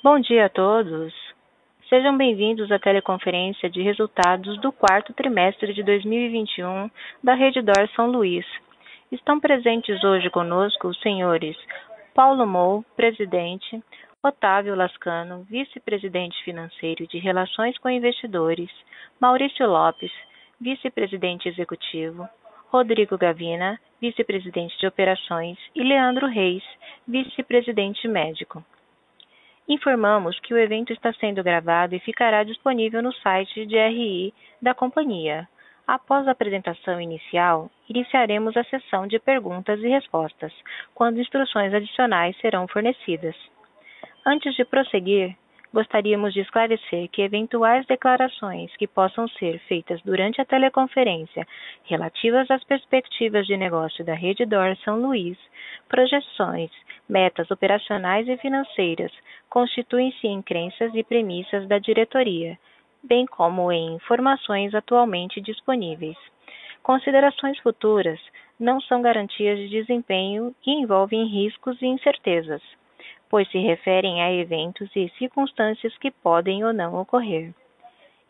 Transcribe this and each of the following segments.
Bom dia a todos. Sejam bem-vindos à teleconferência de resultados do quarto trimestre de 2021 da Redditor São Luís. Estão presentes hoje conosco os senhores Paulo Moll, presidente, Otávio Lascano, vice-presidente financeiro e de Relações com Investidores, Maurício Lopes, vice-presidente executivo, Rodrigo Gavina, vice-presidente de operações e Leandro Reis, vice-presidente médico. Informamos que o evento está sendo gravado e ficará disponível no site de RI da companhia. Após a apresentação inicial, iniciaremos a sessão de perguntas e respostas, quando instruções adicionais serão fornecidas. Antes de prosseguir, gostaríamos de esclarecer que eventuais declarações que possam ser feitas durante a teleconferência relativas às perspectivas de negócio da Redditor São Luís, projeções, metas operacionais e financeiras, constituem-se em crenças e premissas da diretoria, bem como em informações atualmente disponíveis. Considerações futuras não são garantias de desempenho e envolvem riscos e incertezas, pois se referem a eventos e circunstâncias que podem ou não ocorrer.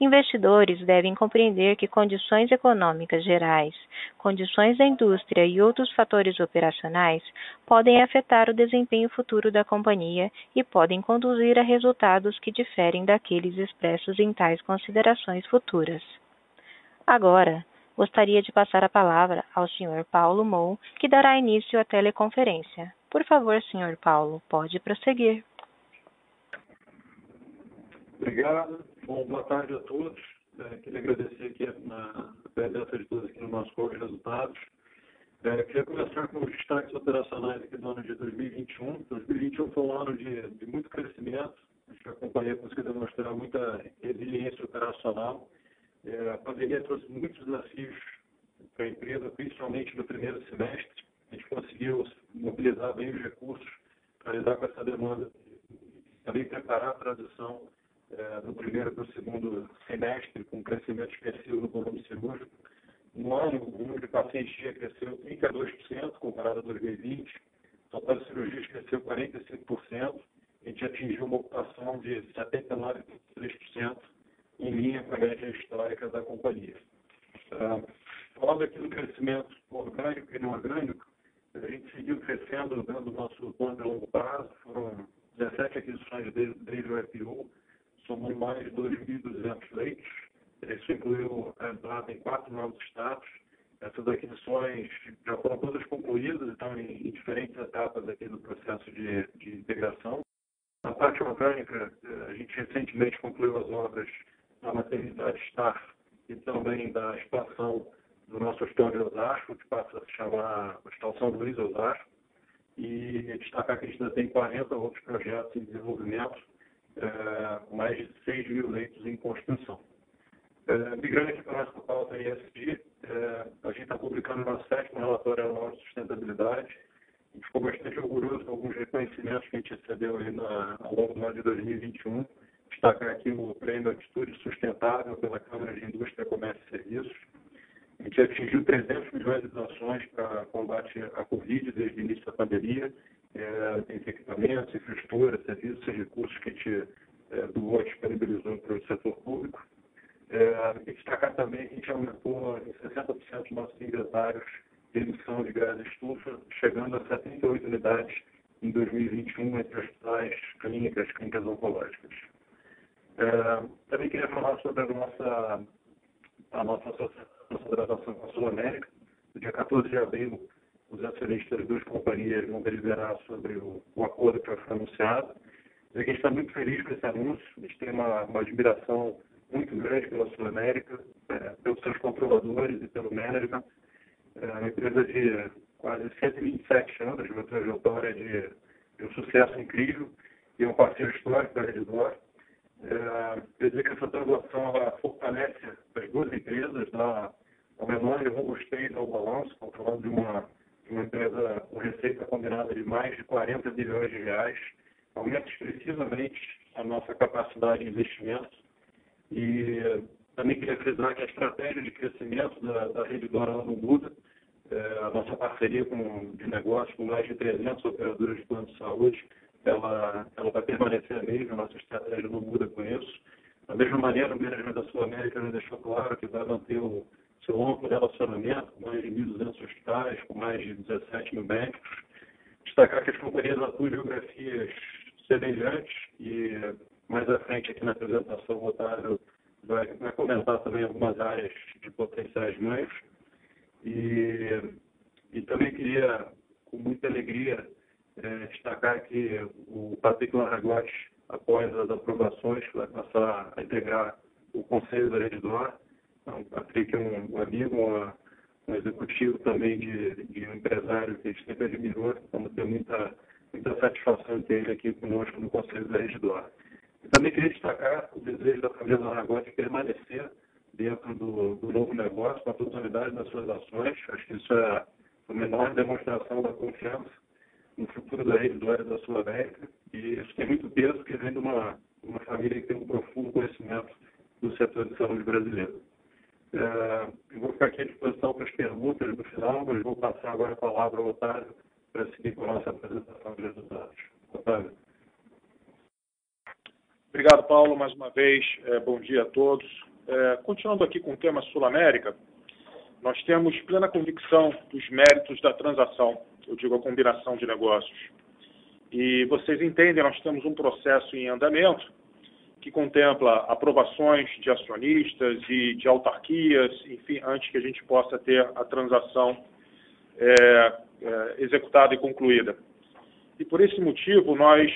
Investidores devem compreender que condições econômicas gerais, condições da indústria e outros fatores operacionais podem afetar o desempenho futuro da companhia e podem conduzir a resultados que diferem daqueles expressos em tais considerações futuras. Agora, gostaria de passar a palavra ao Sr. Paulo Moll, que dará início à teleconferência. Por favor, Sr. Paulo, pode prosseguir. Obrigado. Bom, boa tarde a todos. Queria agradecer aqui a presença de todos aqui no nosso call de resultados. Queria começar com os destaques operacionais aqui do ano de 2021. 2021 foi um ano de muito crescimento. Acho que a companhia conseguiu demonstrar muita resiliência operacional. A pandemia trouxe muitos desafios para a empresa, principalmente no primeiro semestre. A gente conseguiu mobilizar bem os recursos para lidar com essa demanda, também preparar a transição do primeiro para o segundo semestre, com um crescimento expressivo no volume cirúrgico. No ano, o número de pacientes dia cresceu 32%, comparado a 2020. O total de cirurgias cresceu 45%. A gente atingiu uma ocupação de 79,3%, em linha com a média histórica da companhia. Falando aqui do crescimento orgânico e não orgânico, a gente seguiu crescendo dentro do nosso plano de longo prazo. Foram 17 aquisições desde o IPO, somando mais de 2.200 leitos. Isso incluiu a entrada em 4 novos estados. Essas aquisições já foram todas concluídas e estão em diferentes etapas aqui do processo de integração. Na parte orgânica, a gente recentemente concluiu as obras da maternidade Staff e também da expansão do nosso hospital de Osasco, que passa a se chamar Hospital São Luís Osasco, e destacar que a gente ainda tem 40 outros projetos em desenvolvimento, mais de 6.000 leitos em construção. Migrando aqui para a nossa pauta ESG, a gente está publicando o nosso 7º relatório anual de sustentabilidade. A gente ficou bastante orgulhoso com alguns reconhecimentos que a gente recebeu aí ao longo do ano de 2021. Destacar aqui o Prêmio Atitude Sustentável pela Câmara de Indústria, Comércio e Serviços. A gente atingiu 300 milhões de doações para combate à Covid desde o início da pandemia. Tem equipamentos, infraestrutura, serviços e recursos que a gente doou e disponibilizou para o setor público. E destacar também que a gente aumentou em 60% os nossos inventários de emissão de gás de estufa, chegando a 78 unidades em 2021 entre hospitais, clínicas oncológicas. Também queria falar sobre a nossa transação com a Sul América. No dia 14 de abril, os acionistas das duas companhias vão deliberar sobre o acordo que foi anunciado. A gente está muito feliz com esse anúncio. A gente tem uma admiração muito grande pela Sul América, pelos seus controladores e pelo management. Uma empresa de quase 127 anos, de uma trajetória de um sucesso incrível e um parceiro histórico da Redditor. Quer dizer que essa transação ela fortalece as duas empresas, dá uma enorme robustez ao balanço. Estamos falando de uma empresa com receita combinada de mais de 40 bilhões de reais, aumenta expressivamente a nossa capacidade de investimento. E também queria frisar que a estratégia de crescimento da Redditor não muda. A nossa parceria de negócio com mais de 300 operadoras de plano de saúde ela vai permanecer a mesma, nossa estratégia não muda com isso. Da mesma maneira, o management da Sul América já deixou claro que vai manter o seu amplo relacionamento com mais de 1.200 hospitais, com mais de 17 mil médicos. Destacar que as companhias atuam em geografias semelhantes e mais à frente aqui na apresentação o Otávio vai comentar também algumas áreas de potenciais ganhos. E também queria, com muita alegria, destacar que o Patrick Laragotti, após as aprovações, vai passar a integrar o Conselho da Redditor. Então, o Patrick é um amigo, um executivo também de um empresário que a gente sempre admirou. Então, tem muita satisfação de ter ele aqui conosco no Conselho da Redditor. E também queria destacar o desejo da família Laragotti de permanecer dentro do novo negócio, com a totalidade das suas ações. Acho que isso é uma enorme demonstração da confiança no futuro da Redditor e da Sul América. E isso tem muito peso, porque vem de uma família que tem um profundo conhecimento do setor de saúde brasileiro. Eu vou ficar aqui à disposição para as perguntas no final, mas vou passar agora a palavra ao Otávio para seguir com a nossa apresentação de resultados. Otávio. Obrigado, Paulo, mais uma vez. Bom dia a todos. Continuando aqui com o tema Sul América, nós temos plena convicção dos méritos da transação, eu digo a combinação de negócios. E vocês entendem, nós temos um processo em andamento que contempla aprovações de acionistas e de autarquias, enfim, antes que a gente possa ter a transação executada e concluída. E por esse motivo, nós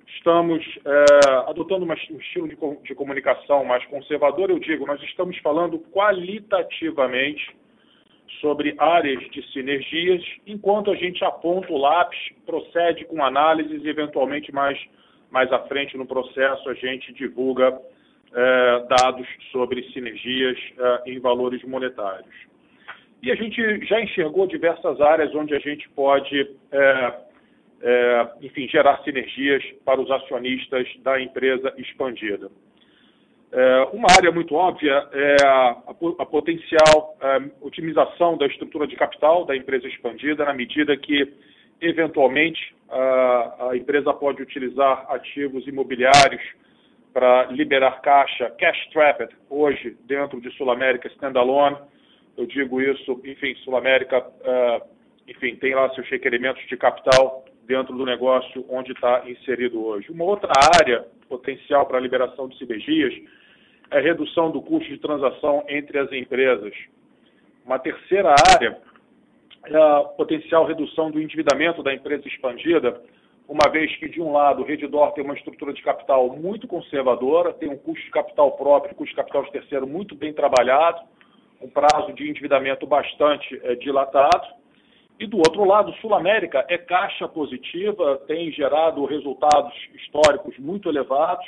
estamos adotando um estilo de comunicação mais conservador. Eu digo, nós estamos falando qualitativamente sobre áreas de sinergias, enquanto a gente aponta o lápis, procede com análises e, eventualmente, mais à frente no processo, a gente divulga dados sobre sinergias em valores monetários. E a gente já enxergou diversas áreas onde a gente pode enfim, gerar sinergias para os acionistas da empresa expandida. Uma área muito óbvia é a potencial otimização da estrutura de capital da empresa expandida, na medida que, eventualmente, a empresa pode utilizar ativos imobiliários para liberar caixa, cash trapped, hoje, dentro de Sul América standalone. Eu digo isso, enfim, Sul América, enfim, tem lá seus requerimentos de capital dentro do negócio onde está inserido hoje. Uma outra área potencial para a liberação de sinergias é a redução do custo de transação entre as empresas. Uma terceira área é a potencial redução do endividamento da empresa expandida, uma vez que, de um lado, o Redditor tem uma estrutura de capital muito conservadora, tem um custo de capital próprio, custo de capital de terceiro muito bem trabalhado, um prazo de endividamento bastante dilatado. E, do outro lado, Sul América é caixa positiva, tem gerado resultados históricos muito elevados,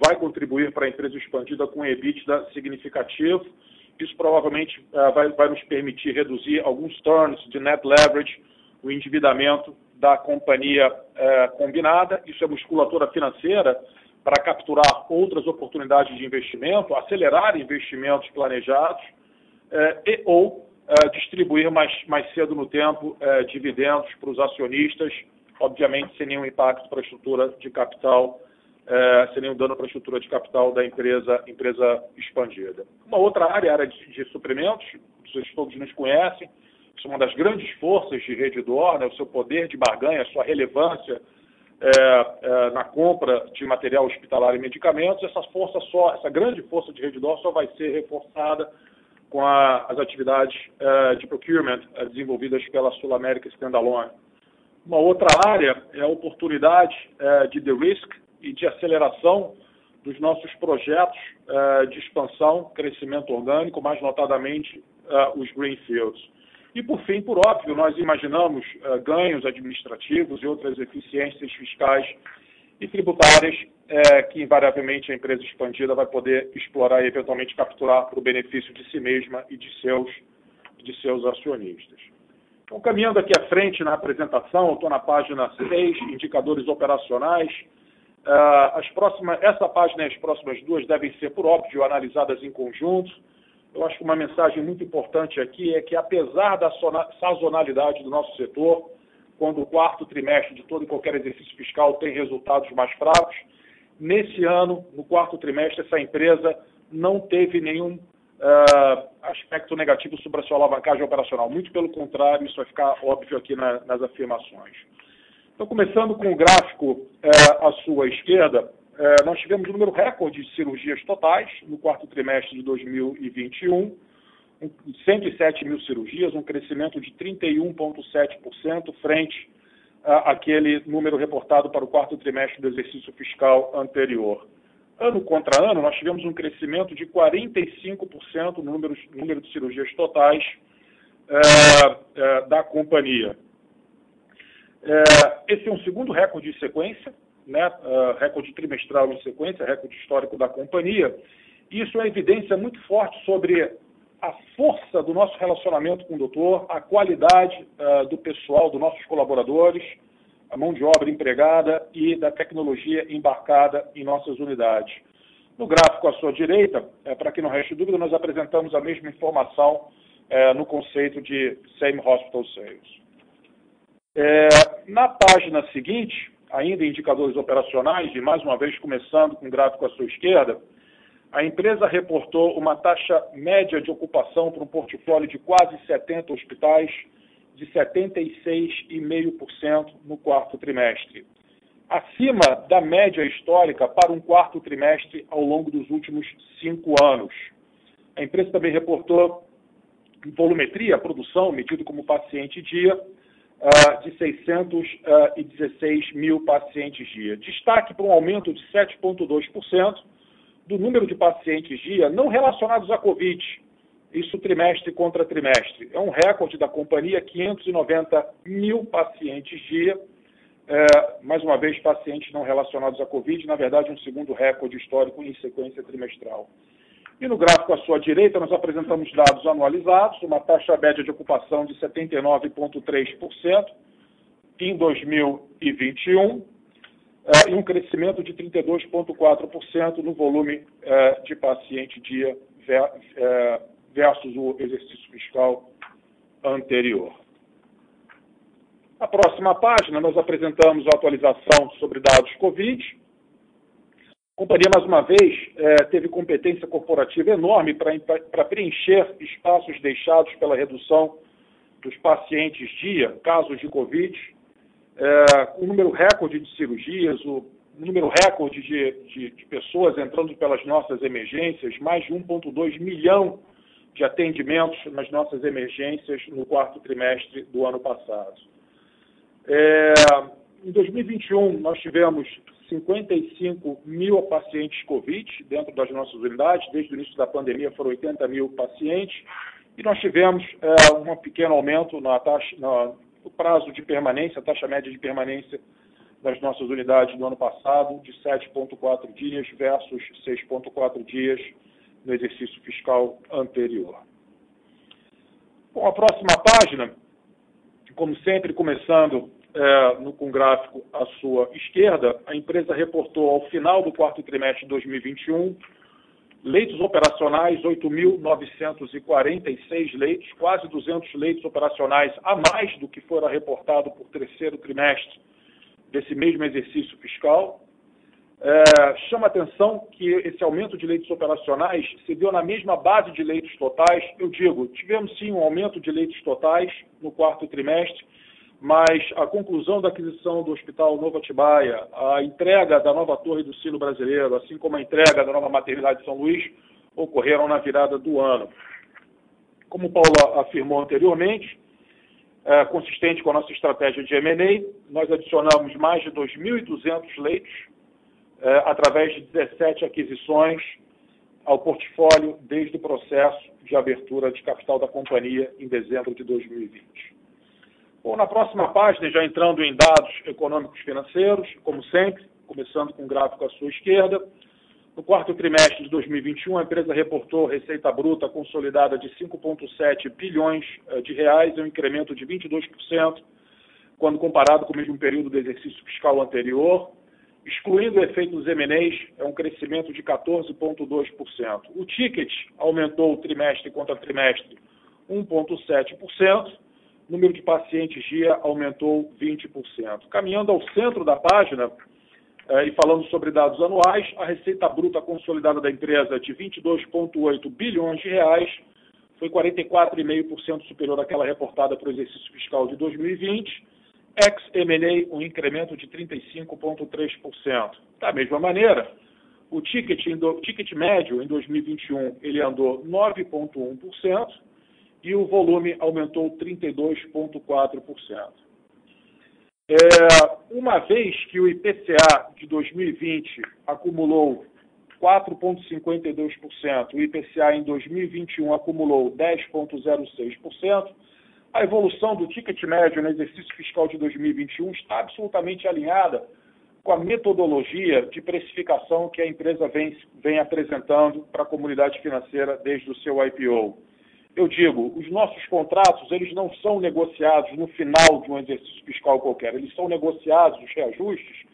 vai contribuir para a empresa expandida com EBITDA significativo. Isso provavelmente vai nos permitir reduzir alguns turns de net leverage, o endividamento da companhia combinada. Isso é musculatura financeira para capturar outras oportunidades de investimento, acelerar investimentos planejados ou distribuir mais cedo no tempo dividendos para os acionistas, obviamente sem nenhum impacto para a estrutura de capital, sem nenhum dano para a estrutura de capital da empresa expandida. Uma outra área, a área de suprimentos, vocês todos nos conhecem, isso é uma das grandes forças de Redditor, né, o seu poder de barganha, a sua relevância na compra de material hospitalar e medicamentos. Essa grande força de Redditor só vai ser reforçada com as atividades de procurement desenvolvidas pela Sul América Standalone. Uma outra área é a oportunidade de de-risk e de aceleração dos nossos projetos de expansão, crescimento orgânico, mais notadamente os greenfields. E, por fim, por óbvio, nós imaginamos ganhos administrativos e outras eficiências fiscais e tributárias que, invariavelmente, a empresa expandida vai poder explorar e, eventualmente, capturar para o benefício de si mesma e de seus acionistas. Então, caminhando aqui à frente na apresentação, eu estou na página 6, indicadores operacionais. Essa página e as próximas duas devem ser, por óbvio, analisadas em conjunto. Eu acho que uma mensagem muito importante aqui é que, apesar da sazonalidade do nosso setor, quando o quarto trimestre de todo e qualquer exercício fiscal tem resultados mais fracos. Nesse ano, no quarto trimestre, essa empresa não teve nenhum aspecto negativo sobre a sua alavancagem operacional. Muito pelo contrário, isso vai ficar óbvio aqui nas afirmações. Então, começando com o gráfico à sua esquerda, nós tivemos um número recorde de cirurgias totais no quarto trimestre de 2021, 107 mil cirurgias, um crescimento de 31,7% frente àquele número reportado para o quarto trimestre do exercício fiscal anterior. Ano contra ano, nós tivemos um crescimento de 45% no número de cirurgias totais da companhia. Esse é um segundo recorde de sequência, né? Recorde trimestral em sequência, recorde histórico da companhia. Isso é evidência muito forte sobre a força do nosso relacionamento com o doutor, a qualidade do pessoal, dos nossos colaboradores, a mão de obra empregada e da tecnologia embarcada em nossas unidades. No gráfico à sua direita, para que não reste dúvida, nós apresentamos a mesma informação no conceito de Same Hospital Sales. Na página seguinte, ainda em indicadores operacionais, e mais uma vez começando com o gráfico à sua esquerda, a empresa reportou uma taxa média de ocupação para um portfólio de quase 70 hospitais, de 76,5% no quarto trimestre, acima da média histórica para um quarto trimestre ao longo dos últimos 5 anos. A empresa também reportou volumetria, produção, medido como paciente dia, de 616 mil pacientes dia. Destaque para um aumento de 7,2% do número de pacientes dia não relacionados à Covid, isso trimestre contra trimestre. É um recorde da companhia, 590 mil pacientes dia, mais uma vez pacientes não relacionados à Covid, na verdade um segundo recorde histórico em sequência trimestral. E no gráfico à sua direita nós apresentamos dados anualizados, uma taxa média de ocupação de 79,3% em 2021, e um crescimento de 32,4% no volume de paciente dia versus o exercício fiscal anterior. Na próxima página, nós apresentamos a atualização sobre dados Covid. A companhia, mais uma vez, teve competência corporativa enorme para preencher espaços deixados pela redução dos pacientes dia, casos de Covid, o número recorde de cirurgias, o número recorde de pessoas entrando pelas nossas emergências, mais de 1,2 milhão de atendimentos nas nossas emergências no quarto trimestre do ano passado. Em 2021, nós tivemos 55 mil pacientes Covid dentro das nossas unidades. Desde o início da pandemia foram 80 mil pacientes. E nós tivemos um pequeno aumento no prazo de permanência, a taxa média de permanência das nossas unidades no ano passado, de 7,4 dias versus 6,4 dias no exercício fiscal anterior. Bom, a próxima página, como sempre, começando com o gráfico à sua esquerda, a empresa reportou ao final do quarto trimestre de 2021 leitos operacionais, 8.946 leitos, quase 200 leitos operacionais a mais do que fora reportado por terceiro trimestre desse mesmo exercício fiscal. Chama atenção que esse aumento de leitos operacionais se deu na mesma base de leitos totais. Eu digo, tivemos sim um aumento de leitos totais no quarto trimestre, mas a conclusão da aquisição do Hospital Novo Atibaia, a entrega da nova Torre do Silo Brasileiro, assim como a entrega da nova Maternidade de São Luís, ocorreram na virada do ano. Como o Paulo afirmou anteriormente, consistente com a nossa estratégia de M&A, nós adicionamos mais de 2.200 leitos através de 17 aquisições ao portfólio desde o processo de abertura de capital da companhia em dezembro de 2020. Bom, na próxima página, já entrando em dados econômicos financeiros, como sempre, começando com o gráfico à sua esquerda, no quarto trimestre de 2021, a empresa reportou receita bruta consolidada de 5,7 bilhões de reais, um incremento de 22%, quando comparado com o mesmo período do exercício fiscal anterior. Excluindo o efeito dos M&As, é um crescimento de 14,2%. O ticket aumentou trimestre contra trimestre 1,7%, número de pacientes dia aumentou 20%. Caminhando ao centro da página, e falando sobre dados anuais, a receita bruta consolidada da empresa de 22,8 bilhões de reais foi 44,5% superior àquela reportada para o exercício fiscal de 2020, ex-M&A, um incremento de 35,3%. Da mesma maneira, o ticket médio em 2021 ele andou 9,1% e o volume aumentou 32,4%. Uma vez que o IPCA de 2020 acumulou 4,52%, o IPCA em 2021 acumulou 10,06%, a evolução do ticket médio no exercício fiscal de 2021 está absolutamente alinhada com a metodologia de precificação que a empresa vem apresentando para a comunidade financeira desde o seu IPO. Eu digo, os nossos contratos, eles não são negociados no final de um exercício fiscal qualquer, eles são negociados, os reajustes,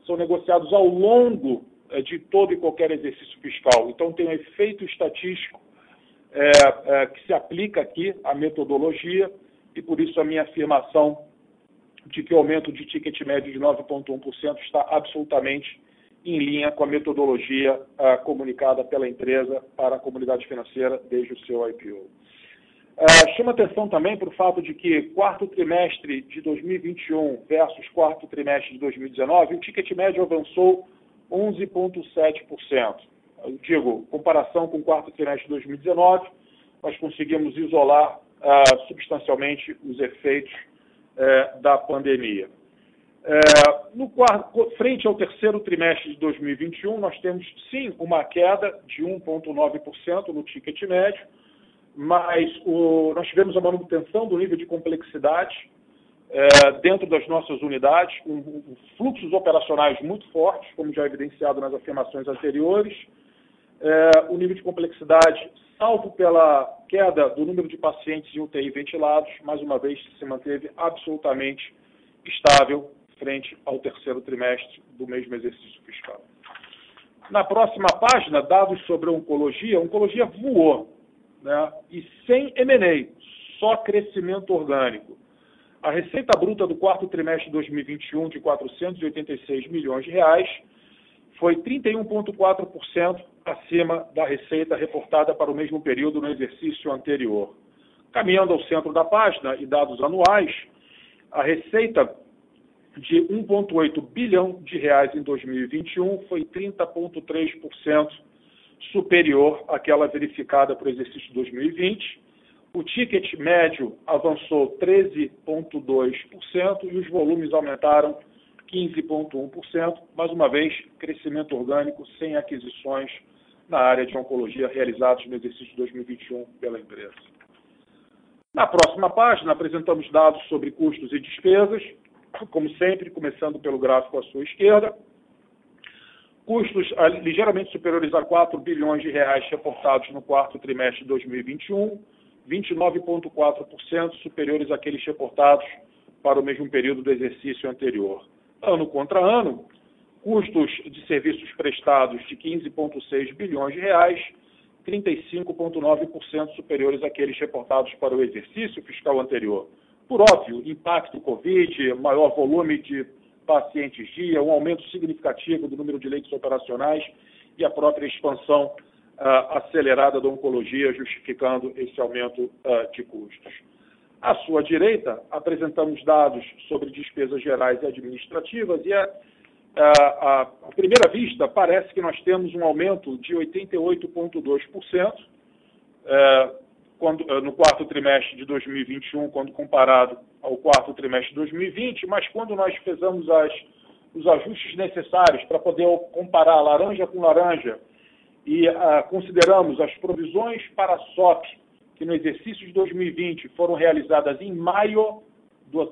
são negociados ao longo de todo e qualquer exercício fiscal. Então, tem um efeito estatístico que se aplica aqui à metodologia e, por isso, a minha afirmação de que o aumento de ticket médio de 9,1% está absolutamente em linha com a metodologia comunicada pela empresa para a comunidade financeira desde o seu IPO. Chama atenção também para o fato de que quarto trimestre de 2021 versus quarto trimestre de 2019, o ticket médio avançou 11,7%. Eu digo, comparação com o quarto trimestre de 2019, nós conseguimos isolar substancialmente os efeitos da pandemia. Frente ao terceiro trimestre de 2021, nós temos, sim, uma queda de 1,9% no ticket médio, mas nós tivemos a manutenção do nível de complexidade dentro das nossas unidades, com fluxos operacionais muito fortes, como já evidenciado nas afirmações anteriores. O nível de complexidade, salvo pela queda do número de pacientes em UTI ventilados, mais uma vez se manteve absolutamente estável frente ao terceiro trimestre do mesmo exercício fiscal. Na próxima página, dados sobre a oncologia. A oncologia voou, né? E sem M&A, só crescimento orgânico. A receita bruta do quarto trimestre de 2021, de 486 milhões de reais, foi 31,4% acima da receita reportada para o mesmo período no exercício anterior. Caminhando ao centro da página e dados anuais, a receita de 1,8 bilhão de reais em 2021 foi 30,3% superior àquela verificada para o exercício de 2020. O ticket médio avançou 13,2% e os volumes aumentaram 15,1%, mais uma vez, crescimento orgânico sem aquisições na área de oncologia realizados no exercício de 2021 pela empresa. Na próxima página, apresentamos dados sobre custos e despesas, como sempre, começando pelo gráfico à sua esquerda. Custos ligeiramente superiores a 4 bilhões de reais reportados no quarto trimestre de 2021, 29,4% superiores àqueles reportados para o mesmo período do exercício anterior. Ano contra ano, custos de serviços prestados de 15,6 bilhões de reais, 35,9% superiores àqueles reportados para o exercício fiscal anterior. Por óbvio, impacto Covid, maior volume de pacientes dia, um aumento significativo do número de leitos operacionais e a própria expansão acelerada da oncologia, justificando esse aumento de custos. À sua direita, apresentamos dados sobre despesas gerais e administrativas e à primeira vista parece que nós temos um aumento de 88,2% no quarto trimestre de 2021, quando comparado ao quarto trimestre de 2020, mas quando nós fizemos os ajustes necessários para poder comparar laranja com laranja e consideramos as provisões para a SOP, que no exercício de 2020 foram realizadas em maio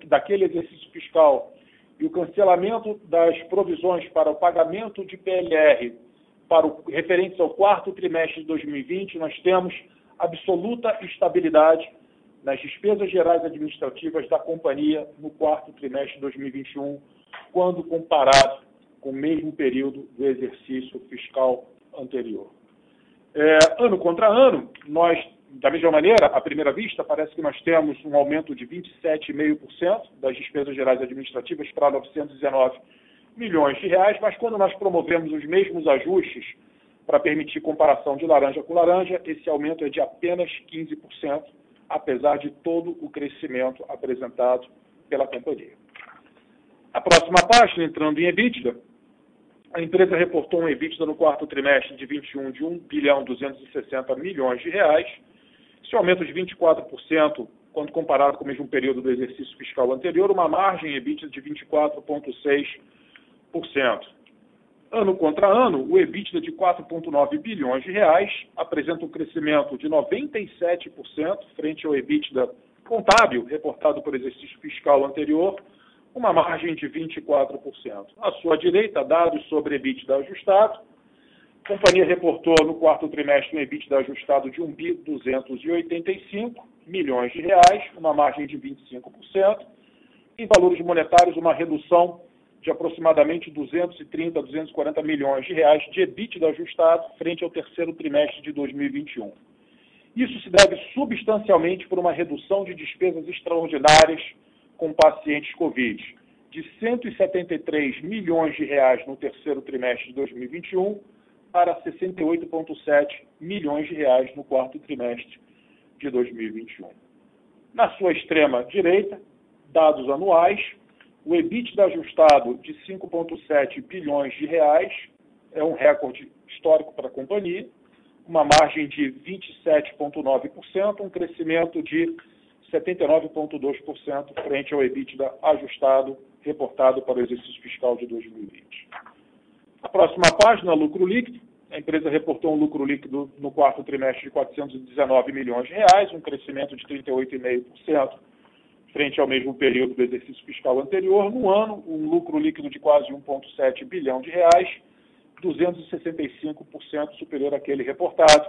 daquele exercício fiscal, e o cancelamento das provisões para o pagamento de PLR referentes ao quarto trimestre de 2020, nós temos absoluta estabilidade nas despesas gerais administrativas da companhia no quarto trimestre de 2021, quando comparado com o mesmo período do exercício fiscal anterior. Ano contra ano, nós Da mesma maneira, à primeira vista, parece que nós temos um aumento de 27,5% das despesas gerais administrativas para 919 milhões de reais, mas quando nós promovemos os mesmos ajustes para permitir comparação de laranja com laranja, esse aumento é de apenas 15%, apesar de todo o crescimento apresentado pela companhia. A próxima página, entrando em EBITDA, a empresa reportou um EBITDA no quarto trimestre de 21 de 1.260 bilhões de reais. Esse aumento de 24%, quando comparado com o mesmo período do exercício fiscal anterior, uma margem EBITDA de 24,6%. Ano contra ano, o EBITDA de 4,9 bilhões de reais apresenta um crescimento de 97% frente ao EBITDA contábil reportado por exercício fiscal anterior, uma margem de 24%. À sua direita, dados sobre EBITDA ajustado. A companhia reportou no quarto trimestre um EBITDA ajustado de 1.285 milhões de reais, uma margem de 25%. Em valores monetários, uma redução de aproximadamente 230 a 240 milhões de reais de EBITDA ajustado frente ao terceiro trimestre de 2021. Isso se deve substancialmente por uma redução de despesas extraordinárias com pacientes Covid, de 173 milhões de reais no terceiro trimestre de 2021 para 68,7 milhões de reais no quarto trimestre de 2021. Na sua extrema direita, dados anuais, o EBITDA ajustado de 5,7 bilhões de reais é um recorde histórico para a companhia, uma margem de 27,9%, um crescimento de 79,2% frente ao EBITDA ajustado reportado para o exercício fiscal de 2020. A próxima página, lucro líquido. A empresa reportou um lucro líquido no quarto trimestre de 419 milhões de reais, um crescimento de 38,5% frente ao mesmo período do exercício fiscal anterior. No ano, um lucro líquido de quase 1,7 bilhão de reais, 265% superior àquele reportado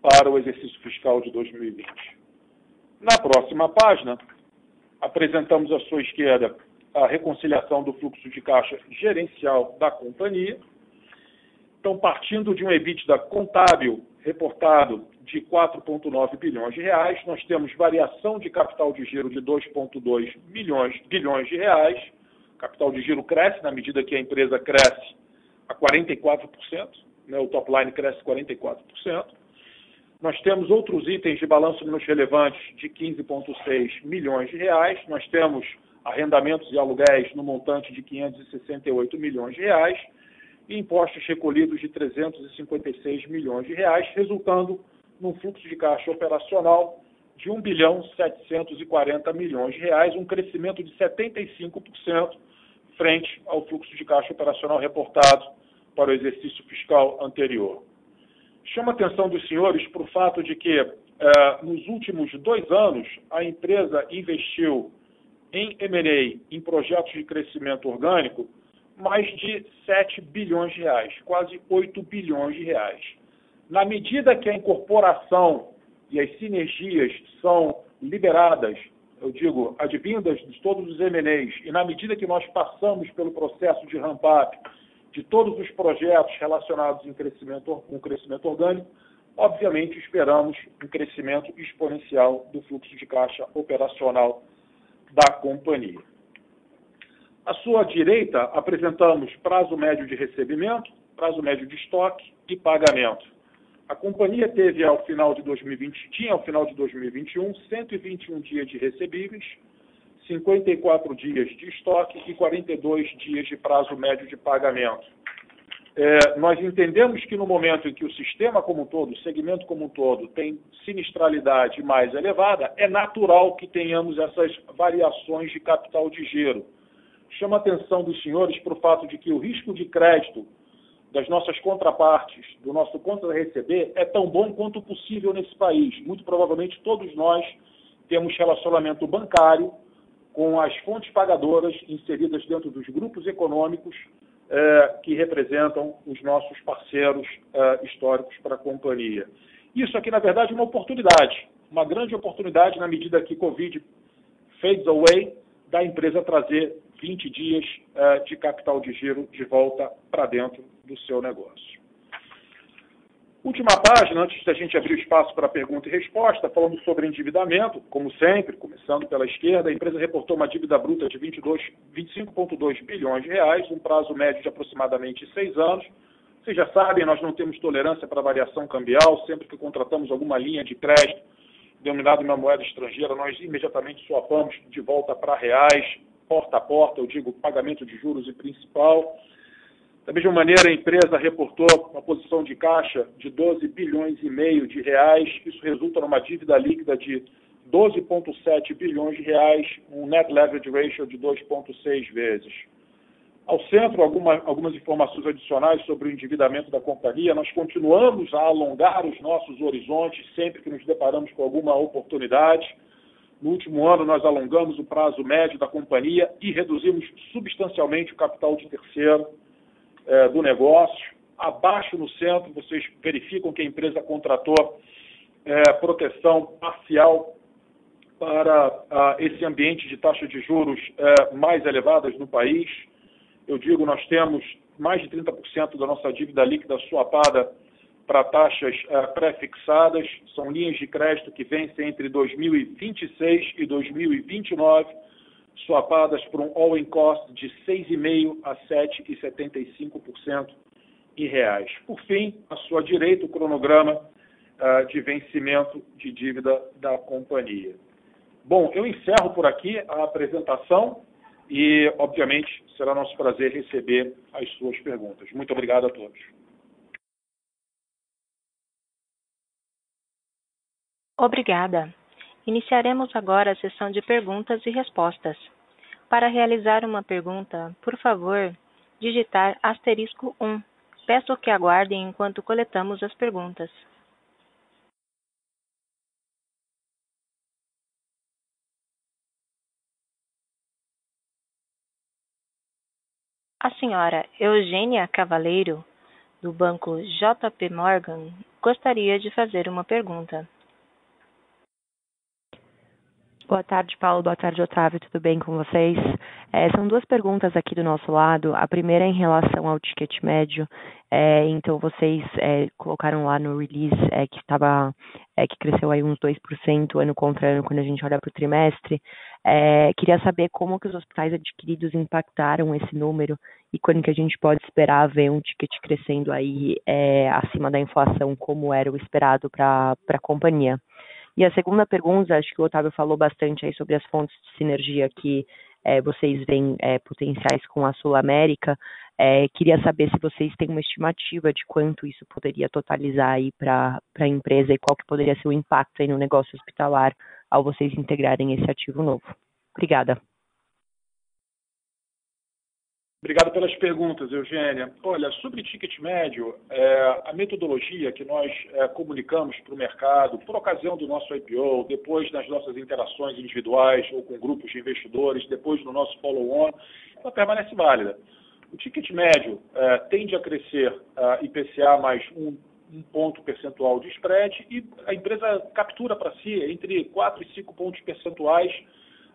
para o exercício fiscal de 2020. Na próxima página, apresentamos à sua esquerda a reconciliação do fluxo de caixa gerencial da companhia. Então, partindo de um EBITDA contábil reportado de 4,9 bilhões de reais, nós temos variação de capital de giro de 2,2 bilhões de reais. O capital de giro cresce na medida que a empresa cresce a 44%, né, o top line cresce 44%. Nós temos outros itens de balanço menos relevantes de 15,6 milhões de reais. Nós temos arrendamentos e aluguéis no montante de 568 milhões de reais e impostos recolhidos de 356 milhões de reais, resultando num fluxo de caixa operacional de 1.740 bilhões de reais, um crescimento de 75% frente ao fluxo de caixa operacional reportado para o exercício fiscal anterior. Chama a atenção dos senhores para o fato de que, nos últimos 2 anos, a empresa investiu em M&A, em projetos de crescimento orgânico, mais de 7 bilhões de reais, quase 8 bilhões de reais. Na medida que a incorporação e as sinergias são liberadas, eu digo, advindas de todos os M&As, e na medida que nós passamos pelo processo de ramp-up de todos os projetos relacionados com crescimento orgânico, obviamente esperamos um crescimento exponencial do fluxo de caixa operacional da companhia. À sua direita, apresentamos prazo médio de recebimento, prazo médio de estoque e pagamento. A companhia teve, ao final de 2021, 121 dias de recebíveis, 54 dias de estoque e 42 dias de prazo médio de pagamento. Nós entendemos que no momento em que o sistema como um todo, o segmento como um todo, tem sinistralidade mais elevada, é natural que tenhamos essas variações de capital de giro. Chama a atenção dos senhores para o fato de que o risco de crédito das nossas contrapartes, do nosso conta a receber, é tão bom quanto possível nesse país. Muito provavelmente todos nós temos relacionamento bancário com as fontes pagadoras inseridas dentro dos grupos econômicos que representam os nossos parceiros históricos para a companhia. Isso aqui, na verdade, é uma oportunidade, uma grande oportunidade na medida que Covid fades away, da empresa trazer 20 dias de capital de giro de volta para dentro do seu negócio. Última página, antes da gente abrir o espaço para pergunta e resposta, falando sobre endividamento, como sempre, começando pela esquerda, a empresa reportou uma dívida bruta de 25,2 bilhões de reais, um prazo médio de aproximadamente 6 anos. Vocês já sabem, nós não temos tolerância para variação cambial, sempre que contratamos alguma linha de crédito denominada em uma moeda estrangeira, nós imediatamente swapamos de volta para reais, porta a porta, eu digo pagamento de juros e principal. Da mesma maneira, a empresa reportou uma posição de caixa de 12 bilhões e meio de reais. Isso resulta numa dívida líquida de 12,7 bilhões de reais, um net leverage ratio de 2,6 vezes. Ao centro, algumas informações adicionais sobre o endividamento da companhia. Nós continuamos a alongar os nossos horizontes sempre que nos deparamos com alguma oportunidade. No último ano, nós alongamos o prazo médio da companhia e reduzimos substancialmente o capital de terceiro do negócio. Abaixo no centro, vocês verificam que a empresa contratou proteção parcial para esse ambiente de taxa de juros mais elevadas no país. Eu digo, nós temos mais de 30% da nossa dívida líquida swapada para taxas pré-fixadas. São linhas de crédito que vencem entre 2026 e 2029, swapadas por um all-in cost de 6,5% a 7,75% em reais. Por fim, à sua direita, o cronograma de vencimento de dívida da companhia. Bom, eu encerro por aqui a apresentação e, obviamente, será nosso prazer receber as suas perguntas. Muito obrigado a todos. Obrigada. Iniciaremos agora a sessão de perguntas e respostas. Para realizar uma pergunta, por favor, digitar *1. Peço que aguardem enquanto coletamos as perguntas. A senhora Eugênia Cavaleiro, do Banco JP Morgan, gostaria de fazer uma pergunta. Boa tarde, Paulo. Boa tarde, Otávio. Tudo bem com vocês? São duas perguntas aqui do nosso lado. A primeira é em relação ao ticket médio. Então, vocês colocaram lá no release que cresceu aí uns 2% ano contra ano quando a gente olha para o trimestre. Queria saber como que os hospitais adquiridos impactaram esse número e quando que a gente pode esperar ver um ticket crescendo aí acima da inflação, como era o esperado para a companhia. E a segunda pergunta, acho que o Otávio falou bastante aí sobre as fontes de sinergia que vocês veem potenciais com a Sul América. Queria saber se vocês têm uma estimativa de quanto isso poderia totalizar aí para a empresa e qual que poderia ser o impacto aí no negócio hospitalar ao vocês integrarem esse ativo novo. Obrigada. Obrigado pelas perguntas, Eugênia. Olha, sobre ticket médio, a metodologia que nós comunicamos para o mercado, por ocasião do nosso IPO, depois nas nossas interações individuais ou com grupos de investidores, depois no nosso follow-on, ela permanece válida. O ticket médio tende a crescer IPCA mais um ponto percentual de spread e a empresa captura para si entre 4 e 5 pontos percentuais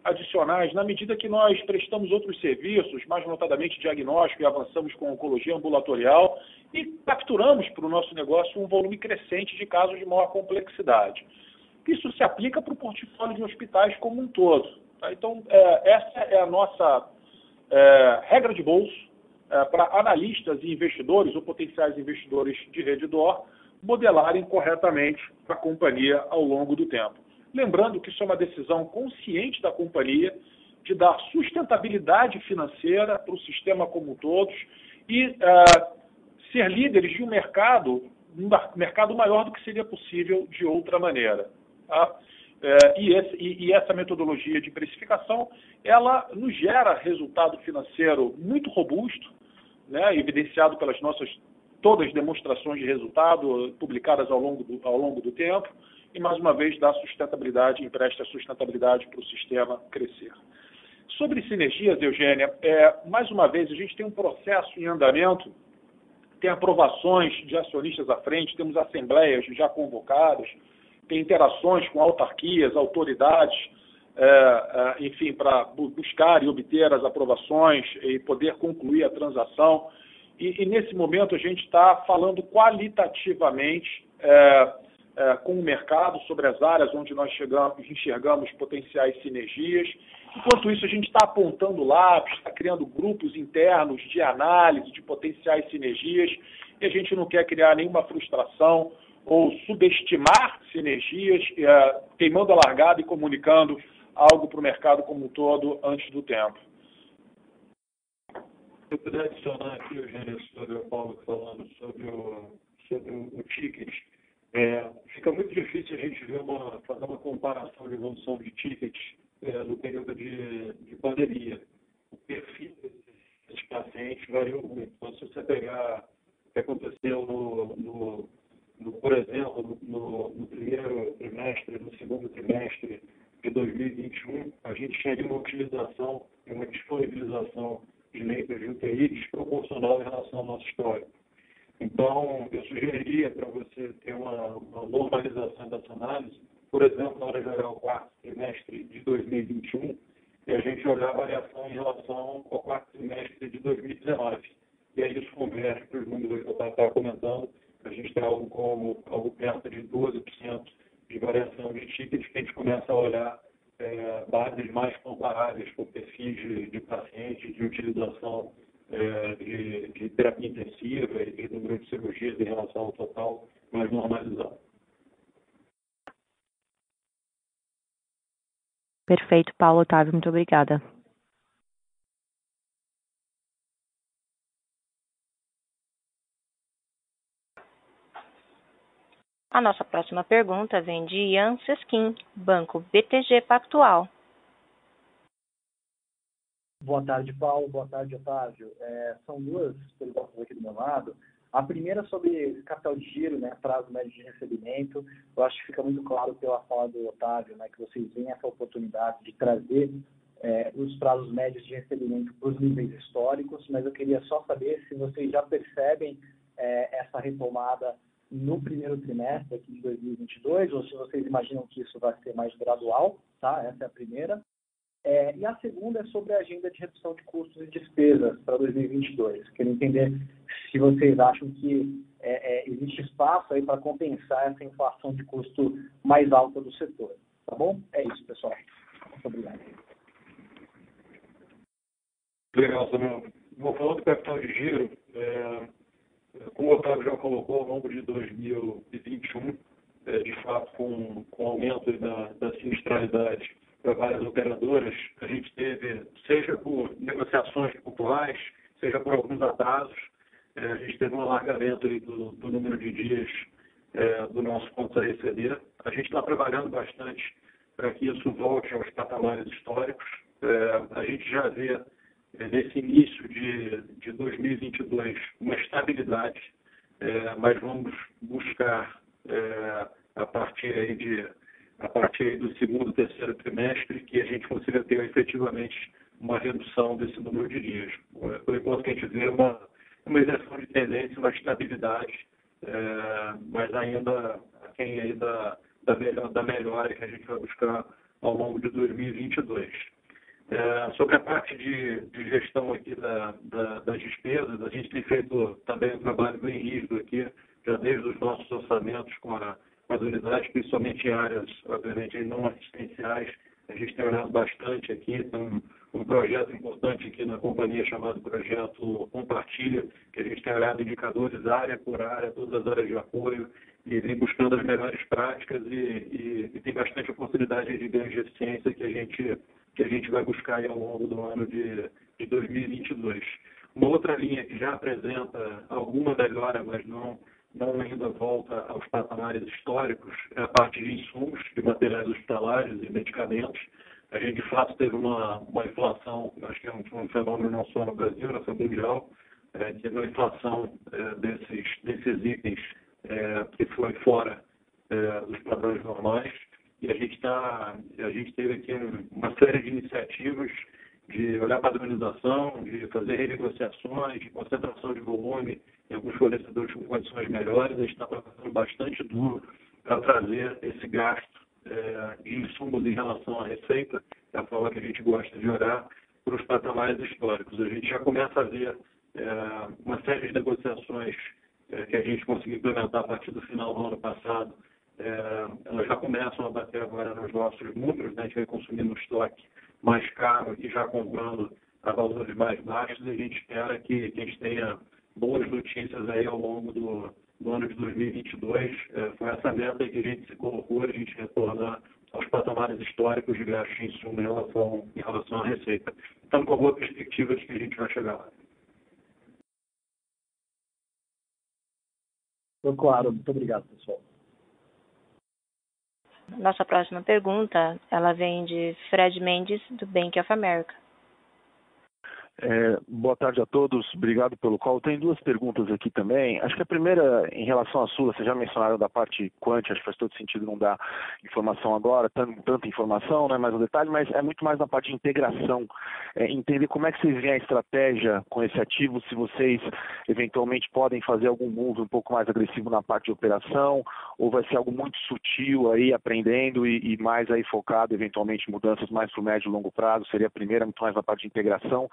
adicionais, na medida que nós prestamos outros serviços, mais notadamente diagnóstico e avançamos com oncologia ambulatorial e capturamos para o nosso negócio um volume crescente de casos de maior complexidade. Isso se aplica para o portfólio de hospitais como um todo. Tá? Então, essa é a nossa regra de bolso para analistas e investidores ou potenciais investidores de Redditor modelarem corretamente a companhia ao longo do tempo. Lembrando que isso é uma decisão consciente da companhia de dar sustentabilidade financeira para o sistema como um todo e ser líderes de um mercado maior do que seria possível de outra maneira. Tá? E essa metodologia de precificação, ela nos gera resultado financeiro muito robusto, né, evidenciado pelas nossas todas as demonstrações de resultado publicadas ao longo do tempo, e, mais uma vez, dá sustentabilidade, empresta sustentabilidade para o sistema crescer. Sobre sinergias, Eugênia, mais uma vez, a gente tem um processo em andamento, tem aprovações de acionistas à frente, temos assembleias já convocadas, tem interações com autarquias, autoridades, enfim, para buscar e obter as aprovações e poder concluir a transação. E nesse momento a gente está falando qualitativamente com o mercado sobre as áreas onde nós enxergamos potenciais sinergias. Enquanto isso, a gente está apontando lápis, está criando grupos internos de análise de potenciais sinergias, e a gente não quer criar nenhuma frustração ou subestimar sinergias, queimando a largada e comunicando algo para o mercado como um todo antes do tempo. Se eu puder adicionar aqui, Eugênio, sobre o Paulo falando sobre o ticket, fica muito difícil a gente fazer uma comparação de evolução de tickets no período de pandemia. O perfil desses pacientes variou muito. Então, se você pegar o que aconteceu por exemplo, no primeiro trimestre, no segundo trimestre de 2021, a gente tinha uma utilização e uma disponibilização de leitos de UTI desproporcional em relação ao nosso histórico. Então, eu sugeriria para você ter uma normalização dessa análise, por exemplo, na hora de olhar o quarto trimestre de 2021, e a gente olhar a variação em relação ao quarto trimestre de 2019. E aí isso converge para os números que eu estava comentando, a gente tem algo perto de 12% de variação de tickets, que a gente começa a olhar bases mais comparáveis com perfis de pacientes, de utilização de terapia intensiva e de número de cirurgias em relação ao total mais normalizado. Perfeito, Paulo, Otávio, muito obrigada. A nossa próxima pergunta vem de Ian Seskin, Banco BTG Pactual. Boa tarde, Paulo. Boa tarde, Otávio. São duas perguntas aqui do meu lado. A primeira sobre capital de giro, prazo médio de recebimento. Eu acho que fica muito claro pela fala do Otávio, que vocês veem essa oportunidade de trazer os prazos médios de recebimento para os níveis históricos, mas eu queria só saber se vocês já percebem essa retomada no primeiro trimestre aqui de 2022, ou se vocês imaginam que isso vai ser mais gradual, tá? Essa é a primeira. E a segunda é sobre a agenda de redução de custos e despesas para 2022. Quero entender se vocês acham que existe espaço aí para compensar essa inflação de custo mais alta do setor. Tá bom? É isso, pessoal. Muito obrigado. Legal, Samuel. Vou falar do capital de giro. Como o Otávio já colocou, ao longo de 2021, de fato, com o aumento da sinistralidade para várias operadoras, a gente teve, seja por negociações pontuais, seja por alguns atrasos, a gente teve um alargamento aí do número de dias do nosso conto a receber. A gente está trabalhando bastante para que isso volte aos patamares históricos. A gente já vê nesse início de 2022 uma estabilidade, mas vamos buscar a partir do segundo, terceiro trimestre que a gente consiga ter efetivamente uma redução desse número de dias. Por enquanto que a gente vê uma inversão de tendência, uma estabilidade, mas ainda aquém aí da melhora que a gente vai buscar ao longo de 2022. Sobre a parte de gestão aqui das despesas, a gente tem feito também um trabalho bem rígido aqui, já desde os nossos orçamentos com as unidades, principalmente em áreas, obviamente, não assistenciais. A gente tem olhado bastante aqui, tem um projeto importante aqui na companhia chamado Projeto Compartilha, que a gente tem olhado indicadores área por área, todas as áreas de apoio, e vem buscando as melhores práticas e tem bastante oportunidade de ganho de eficiência que a gente vai buscar aí ao longo do ano de 2022. Uma outra linha que já apresenta alguma melhora, mas não ainda volta aos patamares históricos, é a parte de insumos, de materiais hospitalares e medicamentos. A gente, de fato, teve uma inflação, acho que é um fenômeno não só no Brasil, na mundial, teve uma inflação desses itens que foi fora dos padrões normais. E a gente teve aqui uma série de iniciativas de olhar para a padronização, de fazer renegociações, de concentração de volume em alguns fornecedores com condições melhores. A gente está trabalhando bastante duro para trazer esse gasto de insumos em relação à receita, é a forma que a gente gosta de olhar, para os patamares históricos. A gente já começa a ver uma série de negociações que a gente conseguiu implementar a partir do final do ano passado, elas já começam a bater agora nos nossos números, né? A gente vai consumindo um estoque mais caro e já comprando a valores mais baixos, e a gente espera que a gente tenha boas notícias aí ao longo do ano de 2022. Foi essa meta que a gente se colocou, a gente retornar aos patamares históricos de gasto em insumo em relação à receita. Estamos com boa perspectiva de que a gente vai chegar lá. Claro, muito obrigado, pessoal. Nossa próxima pergunta, ela vem de Fred Mendes, do Bank of America. Boa tarde a todos, obrigado pelo call. Tem duas perguntas aqui também. Acho que a primeira, em relação à Sula, vocês já mencionaram da parte quant, acho que faz todo sentido não dar informação agora, tanta informação, né, mais um detalhe, mas é muito mais na parte de integração, entender como é que vocês veem a estratégia com esse ativo, se vocês eventualmente podem fazer algum move um pouco mais agressivo na parte de operação, ou vai ser algo muito sutil aí, aprendendo e mais aí focado, eventualmente, mudanças mais para o médio e longo prazo, seria a primeira, muito mais na parte de integração.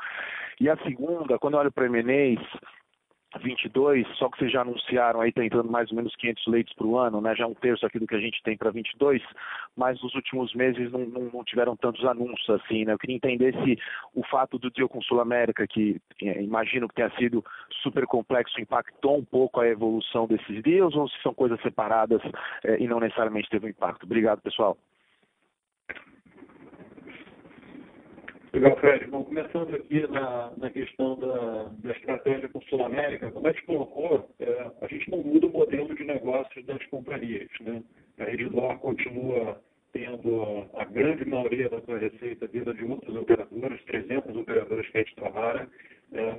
E a segunda, quando eu olho para o M&As 22, só que vocês já anunciaram aí, está entrando mais ou menos 500 leitos por ano, né? Já um terço aqui do que a gente tem para 22, mas nos últimos meses não tiveram tantos anúncios assim, né? Eu queria entender se o fato do deal com Sul América, que imagino que tenha sido super complexo, impactou um pouco a evolução desses deals, ou se são coisas separadas e não necessariamente teve um impacto. Obrigado, pessoal. Legal, Fred. Bom, começando aqui na questão da estratégia com a Sul América, como a gente colocou, a gente não muda o modelo de negócio das companhias, né? A Redditor continua tendo a grande maioria da sua receita vinda de outras operadoras, 300 operadoras que a gente trabalha,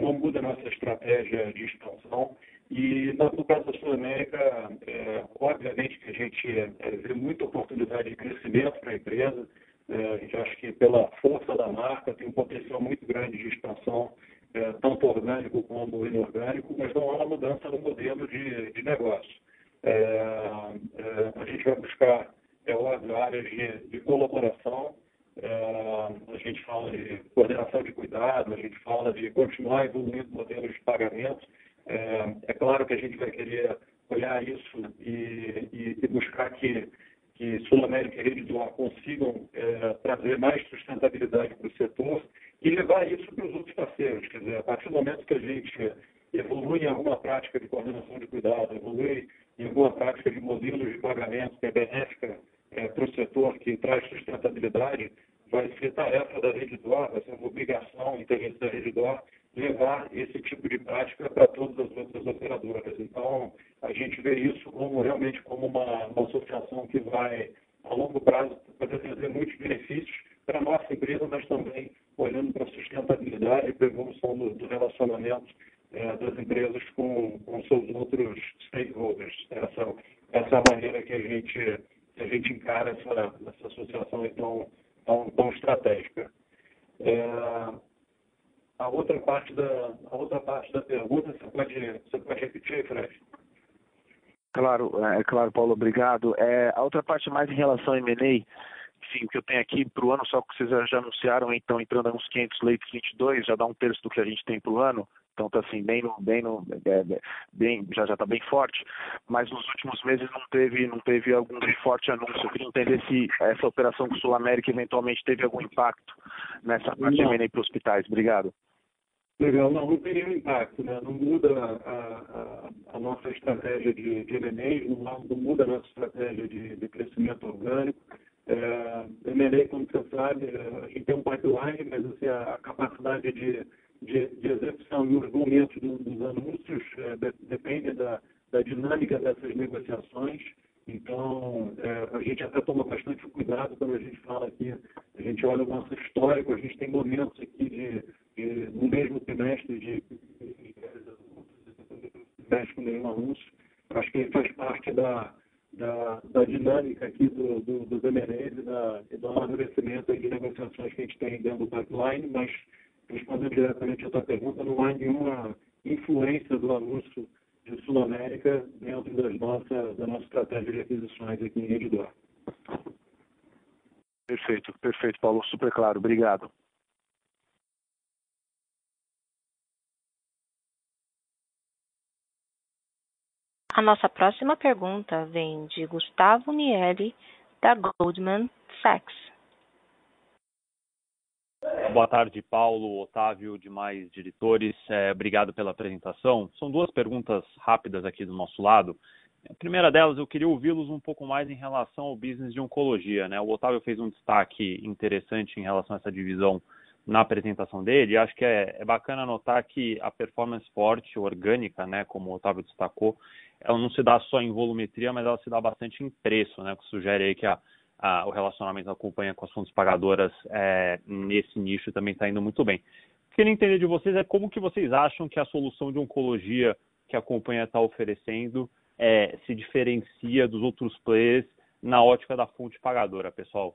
não muda a nossa estratégia de expansão. E no caso da Sul América, obviamente que a gente vê muita oportunidade de crescimento para a empresa. A gente acha que pela força da marca tem um potencial muito grande de expansão, tanto orgânico como inorgânico, mas não há uma mudança no modelo de negócio. A gente vai buscar, óbvio, áreas de colaboração, a gente fala de coordenação de cuidado, a gente fala de continuar evoluindo modelos de pagamento. É claro que a gente vai querer olhar isso e buscar que Sul América e Redditor consigam trazer mais sustentabilidade para o setor e levar isso para os outros parceiros. Quer dizer, a partir do momento que a gente evolui em alguma prática de coordenação de cuidado, evolui em alguma prática de modelos de pagamento que é benéfica para o setor, que traz sustentabilidade, vai ser tarefa da Redditor, vai ser uma obrigação interesse da Redditor levar esse tipo de prática para todas as outras operadoras. Então, a gente vê isso realmente como uma associação que vai, a longo prazo, poder trazer muitos benefícios para a nossa empresa, mas também olhando para a sustentabilidade e para a evolução do relacionamento das empresas com seus outros stakeholders. Essa é a maneira que a gente encara essa associação tão estratégica. A outra parte da pergunta, você pode repetir, Fred? Claro, Paulo, obrigado. A outra parte mais em relação ao M&A, enfim, o que eu tenho aqui para o ano, só que vocês já anunciaram, então, entrando a uns 500 leitos 22, já dá um terço do que a gente tem para o ano, então está assim, já está bem forte, mas nos últimos meses não teve algum forte anúncio. Eu queria entender se essa operação com Sul América eventualmente teve algum impacto nessa parte de M&A para hospitais. Obrigado. Legal, não tem nenhum impacto, né? Não muda a nossa estratégia de M&A, não muda a nossa estratégia de crescimento orgânico. M&A, como você sabe, a gente tem um pipeline, mas assim, a capacidade de execução e os momentos dos anúncios depende da dinâmica dessas negociações. Então, a gente até toma bastante cuidado quando a gente fala aqui, a gente olha o nosso histórico, a gente tem momentos aqui no mesmo trimestre com nenhum anúncio. Acho que faz parte da dinâmica aqui dos M&As e do amadurecimento de negociações que a gente tem dentro do pipeline, mas respondendo diretamente a tua pergunta, não há nenhuma influência do anúncio de Sul América dentro da nossa estratégia de aquisições aqui em Redditor. Perfeito, Paulo, super claro, obrigado. A nossa próxima pergunta vem de Gustavo Miele, da Goldman Sachs. Boa tarde, Paulo, Otávio, demais diretores. Obrigado pela apresentação. São duas perguntas rápidas aqui do nosso lado. A primeira delas, eu queria ouvi-los um pouco mais em relação ao business de oncologia, né? O Otávio fez um destaque interessante em relação a essa divisão na apresentação dele. E acho que é bacana notar que a performance forte, orgânica, né, como o Otávio destacou, ela não se dá só em volumetria, mas ela se dá bastante em preço, né? O que sugere aí que o relacionamento da companhia com as fontes pagadoras nesse nicho também está indo muito bem. Queria entender de vocês como que vocês acham que a solução de oncologia que a companhia está oferecendo se diferencia dos outros players na ótica da fonte pagadora, pessoal.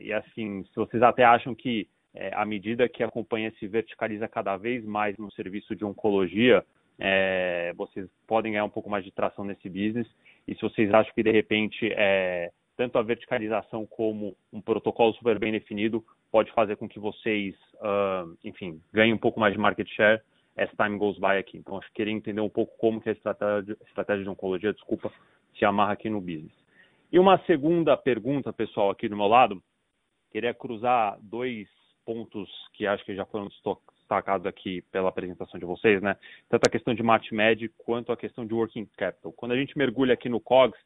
E assim, se vocês até acham que à medida que a companhia se verticaliza cada vez mais no serviço de oncologia, vocês podem ganhar um pouco mais de tração nesse business, e se vocês acham que de repente tanto a verticalização como um protocolo super bem definido pode fazer com que vocês, enfim, ganhem um pouco mais de market share as time goes by aqui. Então, acho que queria entender um pouco como que a estratégia de oncologia, se amarra aqui no business. E uma segunda pergunta, pessoal, aqui do meu lado, queria cruzar dois pontos que acho que já foram destacados aqui pela apresentação de vocês, né? Tanto a questão de MatchMed quanto a questão de working capital. Quando a gente mergulha aqui no COGS,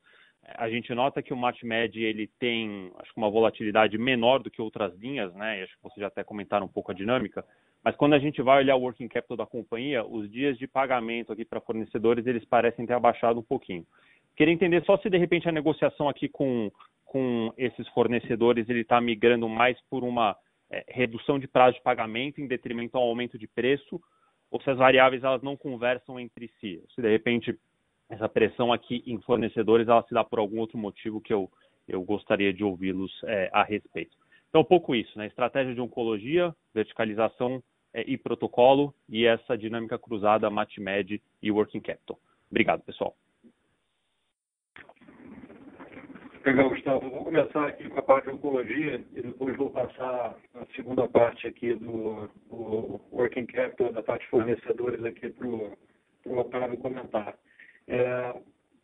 a gente nota que o MatchMed ele tem, acho que uma volatilidade menor do que outras linhas, né? E acho que vocês já até comentaram um pouco a dinâmica. Mas quando a gente vai olhar o working capital da companhia, os dias de pagamento aqui para fornecedores, eles parecem ter abaixado um pouquinho. Queria entender só se de repente a negociação aqui com esses fornecedores ele está migrando mais por uma redução de prazo de pagamento em detrimento ao aumento de preço, ou se as variáveis elas não conversam entre si. Se de repente essa pressão aqui em fornecedores ela se dá por algum outro motivo que eu gostaria de ouvi-los a respeito. Então, um pouco isso, né? Estratégia de oncologia, verticalização e protocolo, e essa dinâmica cruzada MatchMed e working capital. Obrigado, pessoal. Legal, Gustavo. Vou começar aqui com a parte de oncologia e depois vou passar a segunda parte aqui do working capital, da parte de fornecedores aqui para o Otávio comentar.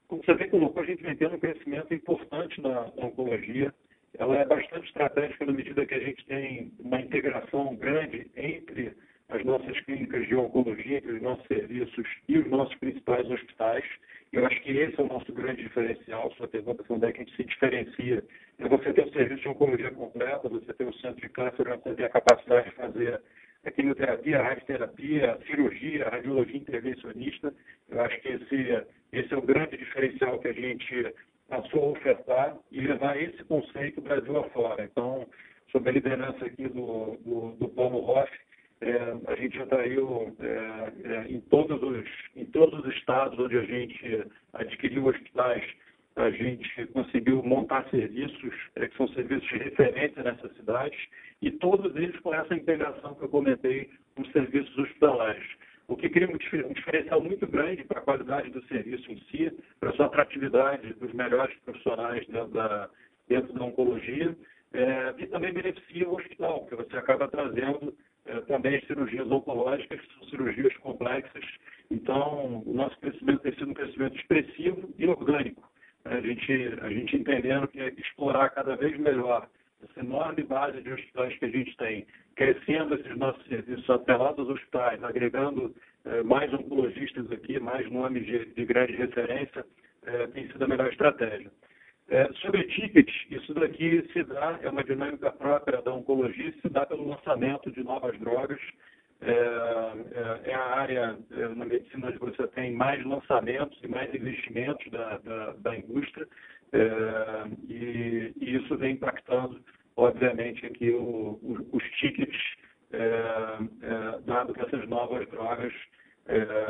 Como você vê, colocou, a gente vem tendo um crescimento importante na oncologia. Ela é bastante estratégica na medida que a gente tem uma integração grande entre as nossas clínicas de oncologia, entre os nossos serviços e os nossos principais hospitais. Eu acho que esse é o nosso grande diferencial. Sua pergunta foi onde é que a gente se diferencia. É você ter um serviço de oncologia completa, você ter um centro de câncer, você ter a capacidade de fazer a quimioterapia, a radioterapia, a cirurgia, a radiologia intervencionista. Eu acho que esse é o grande diferencial que a gente passou a ofertar e levar esse conceito Brasil afora. Então, sob a liderança aqui do Paulo Hoff, a gente já saiu em todos os estados onde a gente adquiriu hospitais, a gente conseguiu montar serviços que são serviços de referência nessas cidades, e todos eles com essa integração que eu comentei com os serviços hospitalares. O que cria um diferencial muito grande para a qualidade do serviço em si, para a sua atratividade dos melhores profissionais dentro da oncologia, e também beneficia o hospital, porque você acaba trazendo também as cirurgias oncológicas, que são cirurgias complexas. Então, o nosso crescimento tem sido um crescimento expressivo e orgânico. A gente entendendo que é explorar cada vez melhor essa enorme base de hospitais que a gente tem, crescendo esses nossos serviços atrelados aos hospitais, agregando mais oncologistas aqui, mais nomes de grande referência, tem sido a melhor estratégia. Sobre ticket, isso daqui se dá, é uma dinâmica própria da oncologia, se dá pelo lançamento de novas drogas. É a área na medicina onde você tem mais lançamentos e mais investimentos da indústria, e isso vem impactando, obviamente, aqui os tickets, dado que essas novas drogas,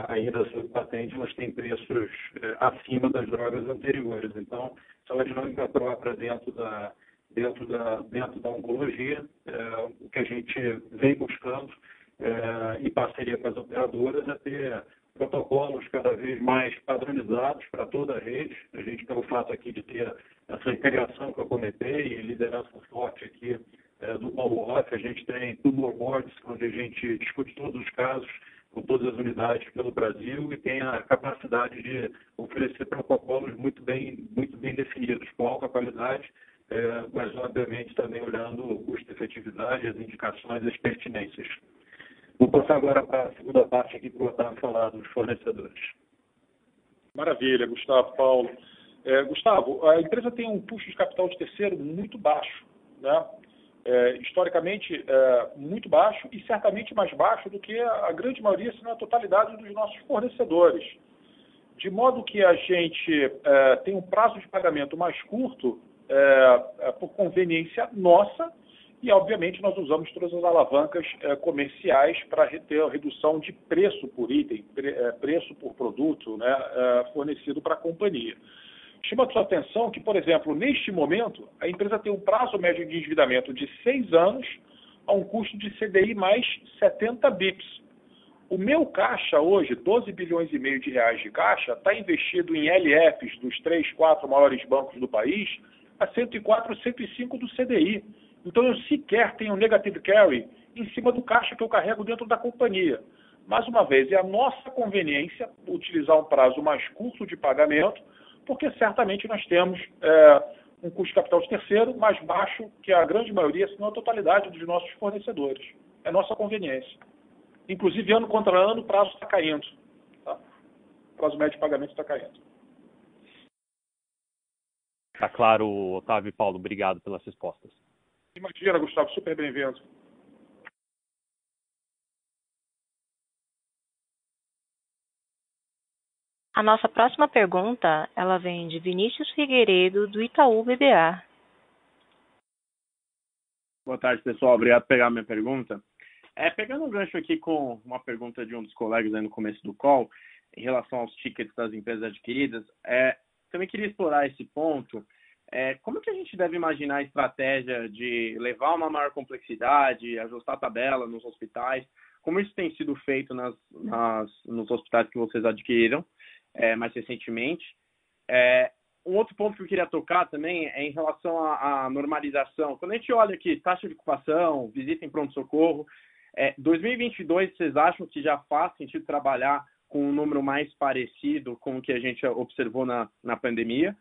ainda sob patente, elas têm preços acima das drogas anteriores. Então, isso é uma dinâmica própria dentro da oncologia, o que a gente vem buscando, em parceria com as operadoras, é ter protocolos cada vez mais padronizados para toda a rede. A gente tem o fato aqui de ter essa integração que eu comentei e liderança forte aqui do Paulo Hoff. A gente tem tumor boards, onde a gente discute todos os casos, com todas as unidades pelo Brasil e tem a capacidade de oferecer protocolos muito bem definidos, com alta qualidade, mas obviamente também olhando o custo-efetividade, as indicações e as pertinências. Vou passar agora para a segunda parte aqui para o Otávio falar dos fornecedores. Maravilha, Gustavo, Paulo. Gustavo, a empresa tem um custo de capital de terceiro muito baixo, né? Historicamente muito baixo e certamente mais baixo do que a grande maioria, se não a totalidade dos nossos fornecedores. De modo que a gente tem um prazo de pagamento mais curto por conveniência nossa e, obviamente, nós usamos todas as alavancas comerciais para ter a redução de preço por item, preço por produto, né, fornecido para a companhia. Chama a sua atenção que, por exemplo, neste momento, a empresa tem um prazo médio de endividamento de 6 anos a um custo de CDI mais 70 bips. O meu caixa hoje, 12 bilhões e meio de reais de caixa, está investido em LFs dos 3, 4 maiores bancos do país a 104, 105 do CDI. Então, eu sequer tenho negative carry em cima do caixa que eu carrego dentro da companhia. Mais uma vez, é a nossa conveniência utilizar um prazo mais curto de pagamento, porque certamente nós temos um custo de capital de terceiro mais baixo que a grande maioria, se não a totalidade dos nossos fornecedores. É nossa conveniência. Inclusive, ano contra ano, o prazo está caindo. Tá? O prazo médio de pagamento está caindo. Está claro, Otávio e Paulo. Obrigado pelas respostas. Imagina, Gustavo, super bem-vindo. A nossa próxima pergunta, ela vem de Vinícius Figueiredo, do Itaú BBA. Boa tarde, pessoal. Obrigado por pegar a minha pergunta. Pegando um gancho aqui com uma pergunta de um dos colegas aí no começo do call, em relação aos tickets das empresas adquiridas, também queria explorar esse ponto. Como que a gente deve imaginar a estratégia de levar uma maior complexidade, ajustar a tabela nos hospitais? Como isso tem sido feito nos hospitais que vocês adquiriram mais recentemente? Um outro ponto que eu queria tocar também é em relação à normalização. Quando a gente olha aqui, taxa de ocupação, visita em pronto-socorro, 2022, vocês acham que já faz sentido trabalhar com um número mais parecido com o que a gente observou na pandemia?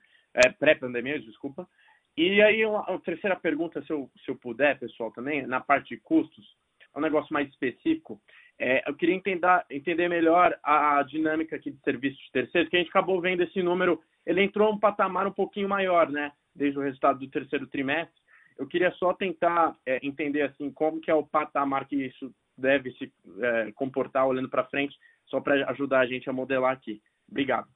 Pré-pandemia, desculpa. E aí, a terceira pergunta, se eu puder, pessoal, também, na parte de custos, um negócio mais específico. Eu queria entender melhor a dinâmica aqui de serviços de terceiros, que a gente acabou vendo esse número, ele entrou um patamar um pouquinho maior, né, desde o resultado do terceiro trimestre. Eu queria só tentar entender assim, como que é o patamar que isso deve se comportar olhando para frente, só para ajudar a gente a modelar aqui. Obrigado.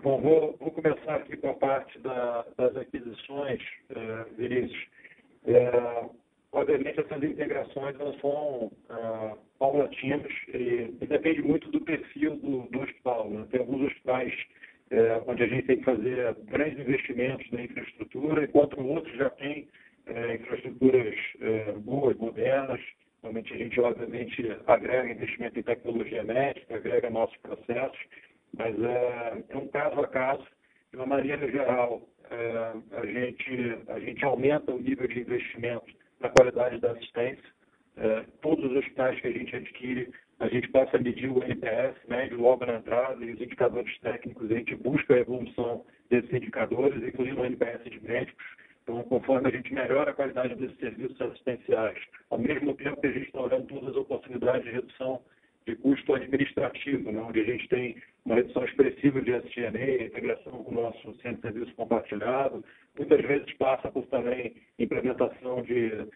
Bom, vou começar aqui com a parte das aquisições, Vinícius. Obviamente, essas integrações elas são paulatinas e depende muito do perfil do hospital. Né? Tem alguns hospitais onde a gente tem que fazer grandes investimentos na infraestrutura, enquanto outros já têm infraestruturas boas, modernas. Realmente a gente, obviamente, agrega investimento em tecnologia médica, agrega nossos processos, mas é um caso a caso. De uma maneira geral, a gente aumenta o nível de investimento na qualidade da assistência. Todos os hospitais que a gente adquire, a gente passa a medir o NPS médio logo na entrada e os indicadores técnicos, a gente busca a evolução desses indicadores, incluindo o NPS de médicos. Então, conforme a gente melhora a qualidade desses serviços assistenciais, ao mesmo tempo que a gente está olhando todas as oportunidades de redução de custo administrativo, né, onde a gente tem uma redução expressiva de SG&A, integração com o nosso centro de serviço compartilhado, muitas vezes passa por também implementação de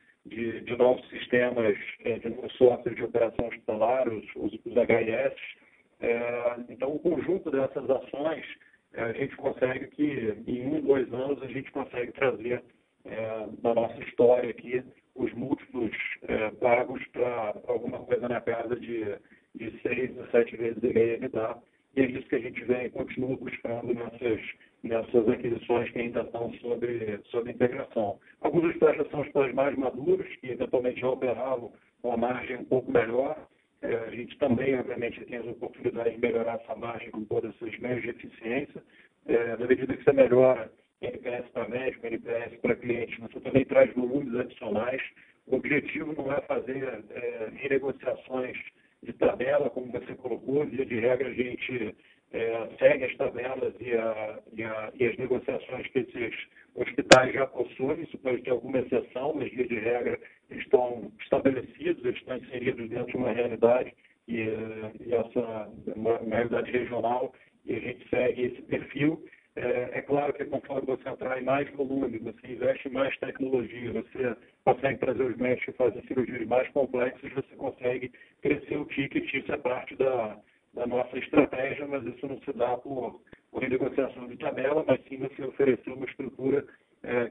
novos sistemas, de novos softwares de operação hospitalar, os HIS. Então, o conjunto dessas ações, a gente consegue que, em 1, 2 anos, a gente consegue trazer na nossa história aqui os múltiplos pagos para alguma coisa na casa de 6 a 7 vezes EBITDA. E é isso que a gente continua buscando nessas aquisições que ainda estão sob integração. Alguns hospitais já são hospitais mais maduros, que eventualmente já operavam com uma margem um pouco melhor. A gente também, obviamente, tem as oportunidades de melhorar essa margem com todos esses meios de eficiência. Na medida que você melhora NPS para médico, NPS para cliente, você também traz volumes adicionais, O objetivo não é fazer renegociações de tabela, como você colocou, via de regra a gente segue as tabelas e as negociações que esses hospitais já possuem. Isso pode ter alguma exceção, mas via de regra eles estão estabelecidos, eles estão inseridos dentro de uma realidade e essa uma realidade regional, e a gente segue esse perfil. É claro que conforme você atrai mais volume, você investe mais tecnologia, você consegue trazer os médicos que fazem cirurgias mais complexas, você consegue crescer o ticket. Isso é parte da nossa estratégia, mas isso não se dá por renegociação de tabela, mas sim você oferecer uma estrutura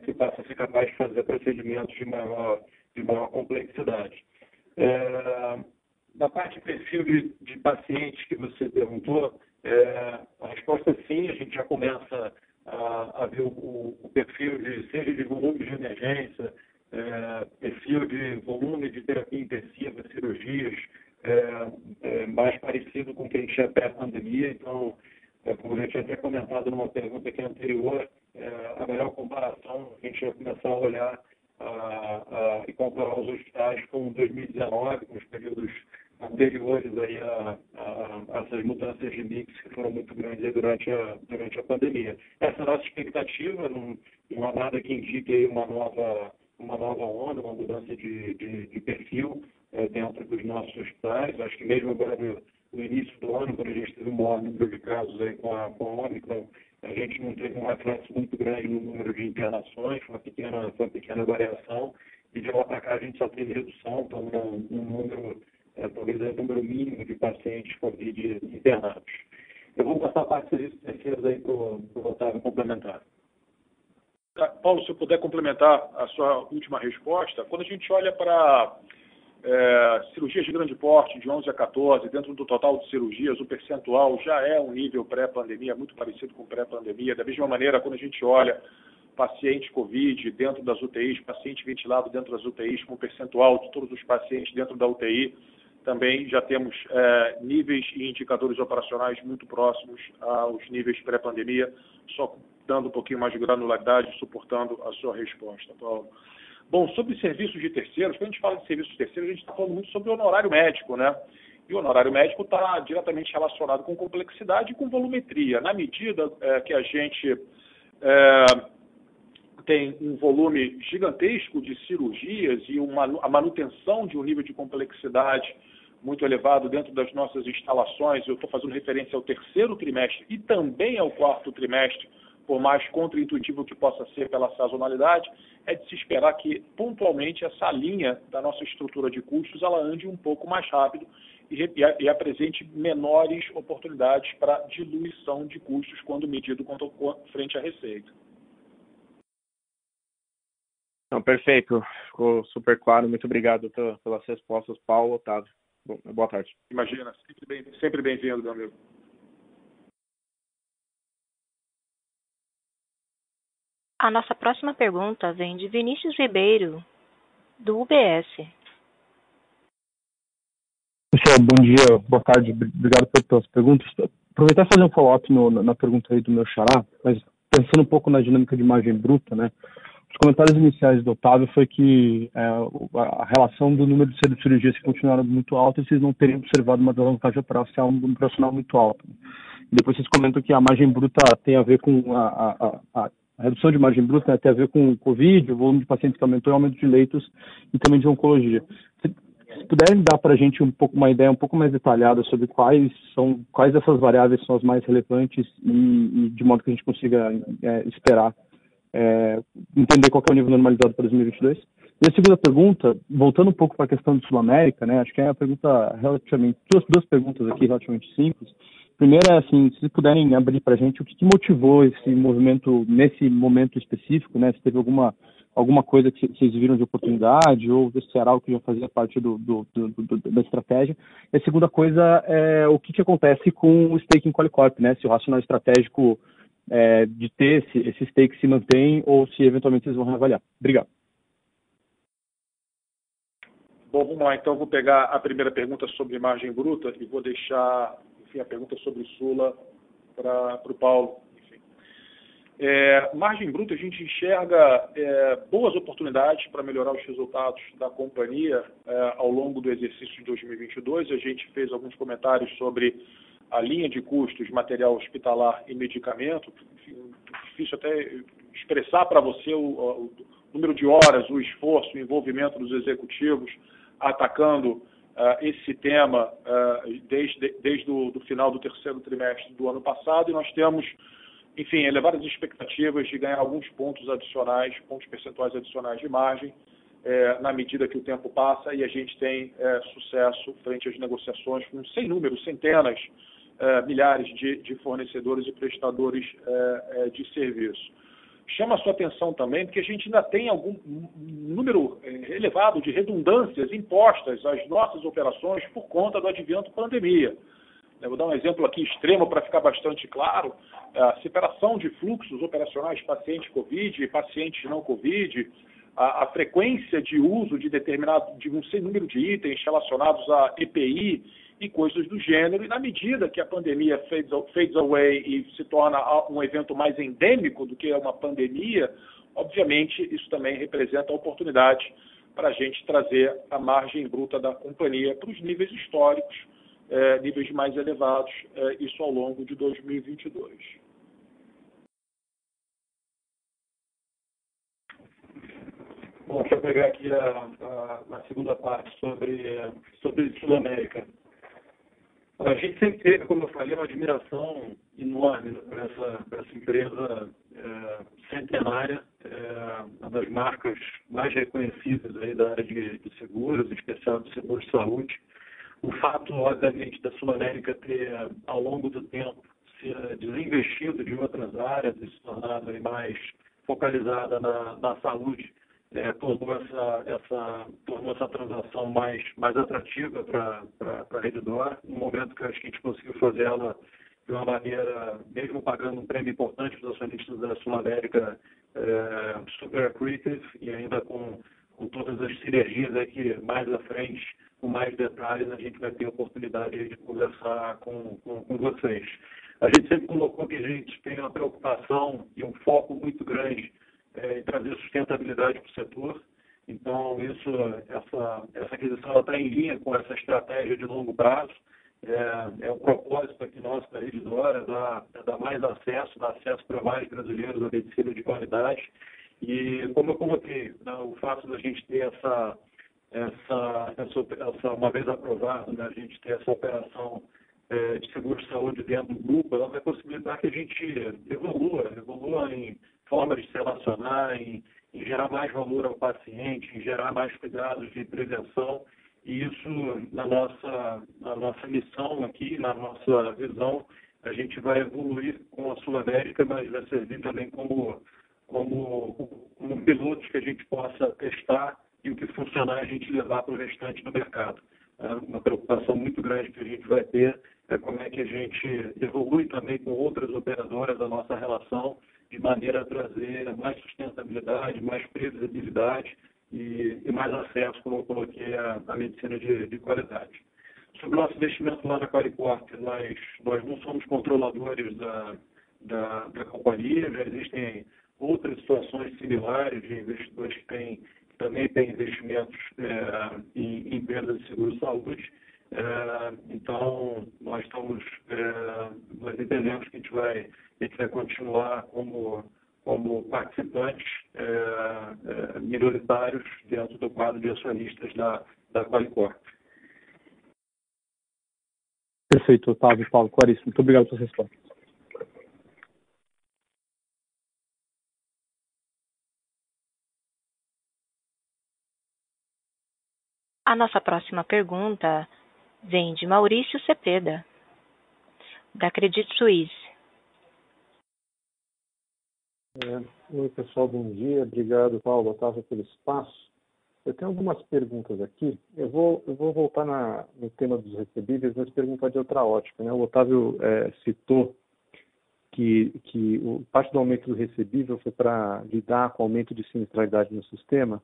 que passa a ser capaz de fazer procedimentos de maior complexidade. Da parte de perfil de pacientes que você perguntou, a resposta é sim. A gente já começa a ver o perfil seja de volume de emergência, perfil de volume de terapia intensiva, cirurgias, mais parecido com o que a gente tinha pré-pandemia. Então, como eu tinha até comentado numa pergunta aqui anterior, a melhor comparação, a gente vai começar a olhar e comparar os hospitais com 2019, com os períodos anteriores aí a essas mudanças de mix que foram muito grandes durante a pandemia. Essa é a nossa expectativa. Não há nada que indique aí uma nova onda, uma mudança de perfil dentro dos nossos hospitais. Acho que mesmo agora no início do ano, quando a gente teve um maior número de casos aí com a Omicron, a gente não teve um reflexo muito grande no número de internações, foi uma pequena variação, e de lá para cá a gente só teve redução, então um número, talvez o número mínimo de pacientes Covid internados. Eu vou passar a parte de serviços terceiros aí para o Otávio complementar. Paulo, se eu puder complementar a sua última resposta, quando a gente olha para cirurgias de grande porte, de 11 a 14, dentro do total de cirurgias, o percentual já é um nível pré-pandemia, muito parecido com pré-pandemia. Da mesma maneira, quando a gente olha paciente Covid dentro das UTIs, paciente ventilado dentro das UTIs, com o percentual de todos os pacientes dentro da UTI, também já temos níveis e indicadores operacionais muito próximos aos níveis pré-pandemia, só dando um pouquinho mais de granularidade, suportando a sua resposta, Paulo. Bom, sobre serviços de terceiros, quando a gente fala de serviços de terceiros, a gente está falando muito sobre o honorário médico, né? E o honorário médico está diretamente relacionado com complexidade e com volumetria. Na medida que a gente tem um volume gigantesco de cirurgias e a manutenção de um nível de complexidade muito elevado dentro das nossas instalações, eu estou fazendo referência ao terceiro trimestre e também ao quarto trimestre, por mais contraintuitivo que possa ser pela sazonalidade, é de se esperar que, pontualmente, essa linha da nossa estrutura de custos ela ande um pouco mais rápido e apresente menores oportunidades para diluição de custos quando medido frente à receita. Não, perfeito. Ficou super claro. Muito obrigado pelas respostas, Paulo, Otávio. Boa tarde. Imagina, sempre bem-vindo, meu amigo. A nossa próxima pergunta vem de Vinícius Ribeiro, do UBS. Pessoal, bom dia, boa tarde, obrigado pelas perguntas. Aproveitar e fazer um follow-up na pergunta aí do meu xará, mas pensando um pouco na dinâmica de margem bruta, né? Os comentários iniciais do Otávio foi que a relação do número de cirurgias que continuaram muito alta e vocês não teriam observado uma alavancagem operacional muito alta. E depois vocês comentam que a margem bruta tem a ver com a redução de margem bruta, né, tem a ver com o Covid, o volume de pacientes que aumentou, o aumento de leitos e também de oncologia. Se puderem dar para a gente uma ideia um pouco mais detalhada sobre quais dessas variáveis são as mais relevantes e de modo que a gente consiga esperar, entender qual que é o nível normalizado para 2022. E a segunda pergunta, voltando um pouco para a questão de Sul-América, né, acho que é uma pergunta relativamente, duas perguntas aqui relativamente simples. Primeiro é assim, se puderem abrir para a gente o que motivou esse movimento nesse momento específico, né? Se teve alguma coisa que vocês viram de oportunidade ou se era algo que já fazia parte da estratégia. E a segunda coisa é o que acontece com o stake em Qualicorp, né? Se o racional estratégico de ter esse stake se mantém ou se eventualmente vocês vão reavaliar. Obrigado. Bom, vamos lá. Então, eu vou pegar a primeira pergunta sobre margem bruta e vou deixar a pergunta sobre Sula para o Paulo. Enfim. Margem bruta, a gente enxerga boas oportunidades para melhorar os resultados da companhia ao longo do exercício de 2022. A gente fez alguns comentários sobre a linha de custos, material hospitalar e medicamento. Difícil até expressar para você o número de horas, o esforço, o envolvimento dos executivos atacando esse tema desde o final do terceiro trimestre do ano passado, e nós temos, enfim, elevadas expectativas de ganhar alguns pontos percentuais adicionais de margem, na medida que o tempo passa e a gente tem sucesso frente às negociações com centenas, milhares de fornecedores e prestadores de serviço. Chama a sua atenção também porque a gente ainda tem algum número elevado de redundâncias impostas às nossas operações por conta do advento pandemia. Eu vou dar um exemplo aqui extremo para ficar bastante claro: a separação de fluxos operacionais paciente COVID e pacientes não COVID, a frequência de uso de um sem número de itens relacionados a EPI e coisas do gênero, e na medida que a pandemia fades away e se torna um evento mais endêmico do que uma pandemia, obviamente isso também representa a oportunidade para a gente trazer a margem bruta da companhia para os níveis históricos, níveis mais elevados, isso ao longo de 2022. Bom, deixa eu pegar aqui a segunda parte sobre Sul-América. A gente sempre teve, como eu falei, uma admiração enorme por essa empresa centenária, uma das marcas mais reconhecidas aí da área de seguros, em especial do seguro de saúde. O fato, obviamente, da Sul-América ter, ao longo do tempo, se desinvestido de outras áreas e se tornado aí mais focalizada na saúde, tornou essa transação mais atrativa para a Redditor, no momento que acho que a gente conseguiu fazer ela de uma maneira, mesmo pagando um prêmio importante para os acionistas da Sul-América, super accretive, e ainda com todas as sinergias que mais à frente, com mais detalhes, a gente vai ter a oportunidade de conversar com vocês. A gente sempre colocou que a gente tem uma preocupação e um foco muito grande em trazer sustentabilidade para o setor. Então, essa aquisição está em linha com essa estratégia de longo prazo. O propósito aqui nosso da Redditor é dar mais acesso, para mais brasileiros à medicina de qualidade. E, como eu coloquei, o fato da gente ter uma vez aprovado, a gente ter essa operação de seguro de saúde dentro do grupo, ela vai possibilitar que a gente evolua em forma de se relacionar, em gerar mais valor ao paciente, em gerar mais cuidados de prevenção, e isso, na nossa missão aqui, na nossa visão, a gente vai evoluir com a Sul-América, mas vai servir também como pilotos que a gente possa testar e o que funcionar a gente levar para o restante do mercado. Uma preocupação muito grande que a gente vai ter é como é que a gente evolui também com outras operadoras da nossa relação, de maneira a trazer mais sustentabilidade, mais previsibilidade e mais acesso, como eu coloquei, à medicina de qualidade. Sobre o nosso investimento lá na Qualicorp, nós não somos controladores da companhia, já existem outras situações similares de investidores que também têm investimentos em empresas de seguro-saúde. Então, nós entendemos que a gente vai continuar como participantes minoritários dentro do quadro de acionistas da Qualicorp. Perfeito, Otávio, Paulo, claríssimo. Muito obrigado pela resposta. A nossa próxima pergunta vem de Maurício Cepeda, da Credit Suisse. Oi, pessoal, bom dia. Obrigado, Paulo, Otávio, pelo espaço. Eu tenho algumas perguntas aqui. Eu vou voltar no tema dos recebíveis, mas perguntar de outra ótica, né? O Otávio citou que parte do aumento do recebível foi para lidar com o aumento de sinistralidade no sistema,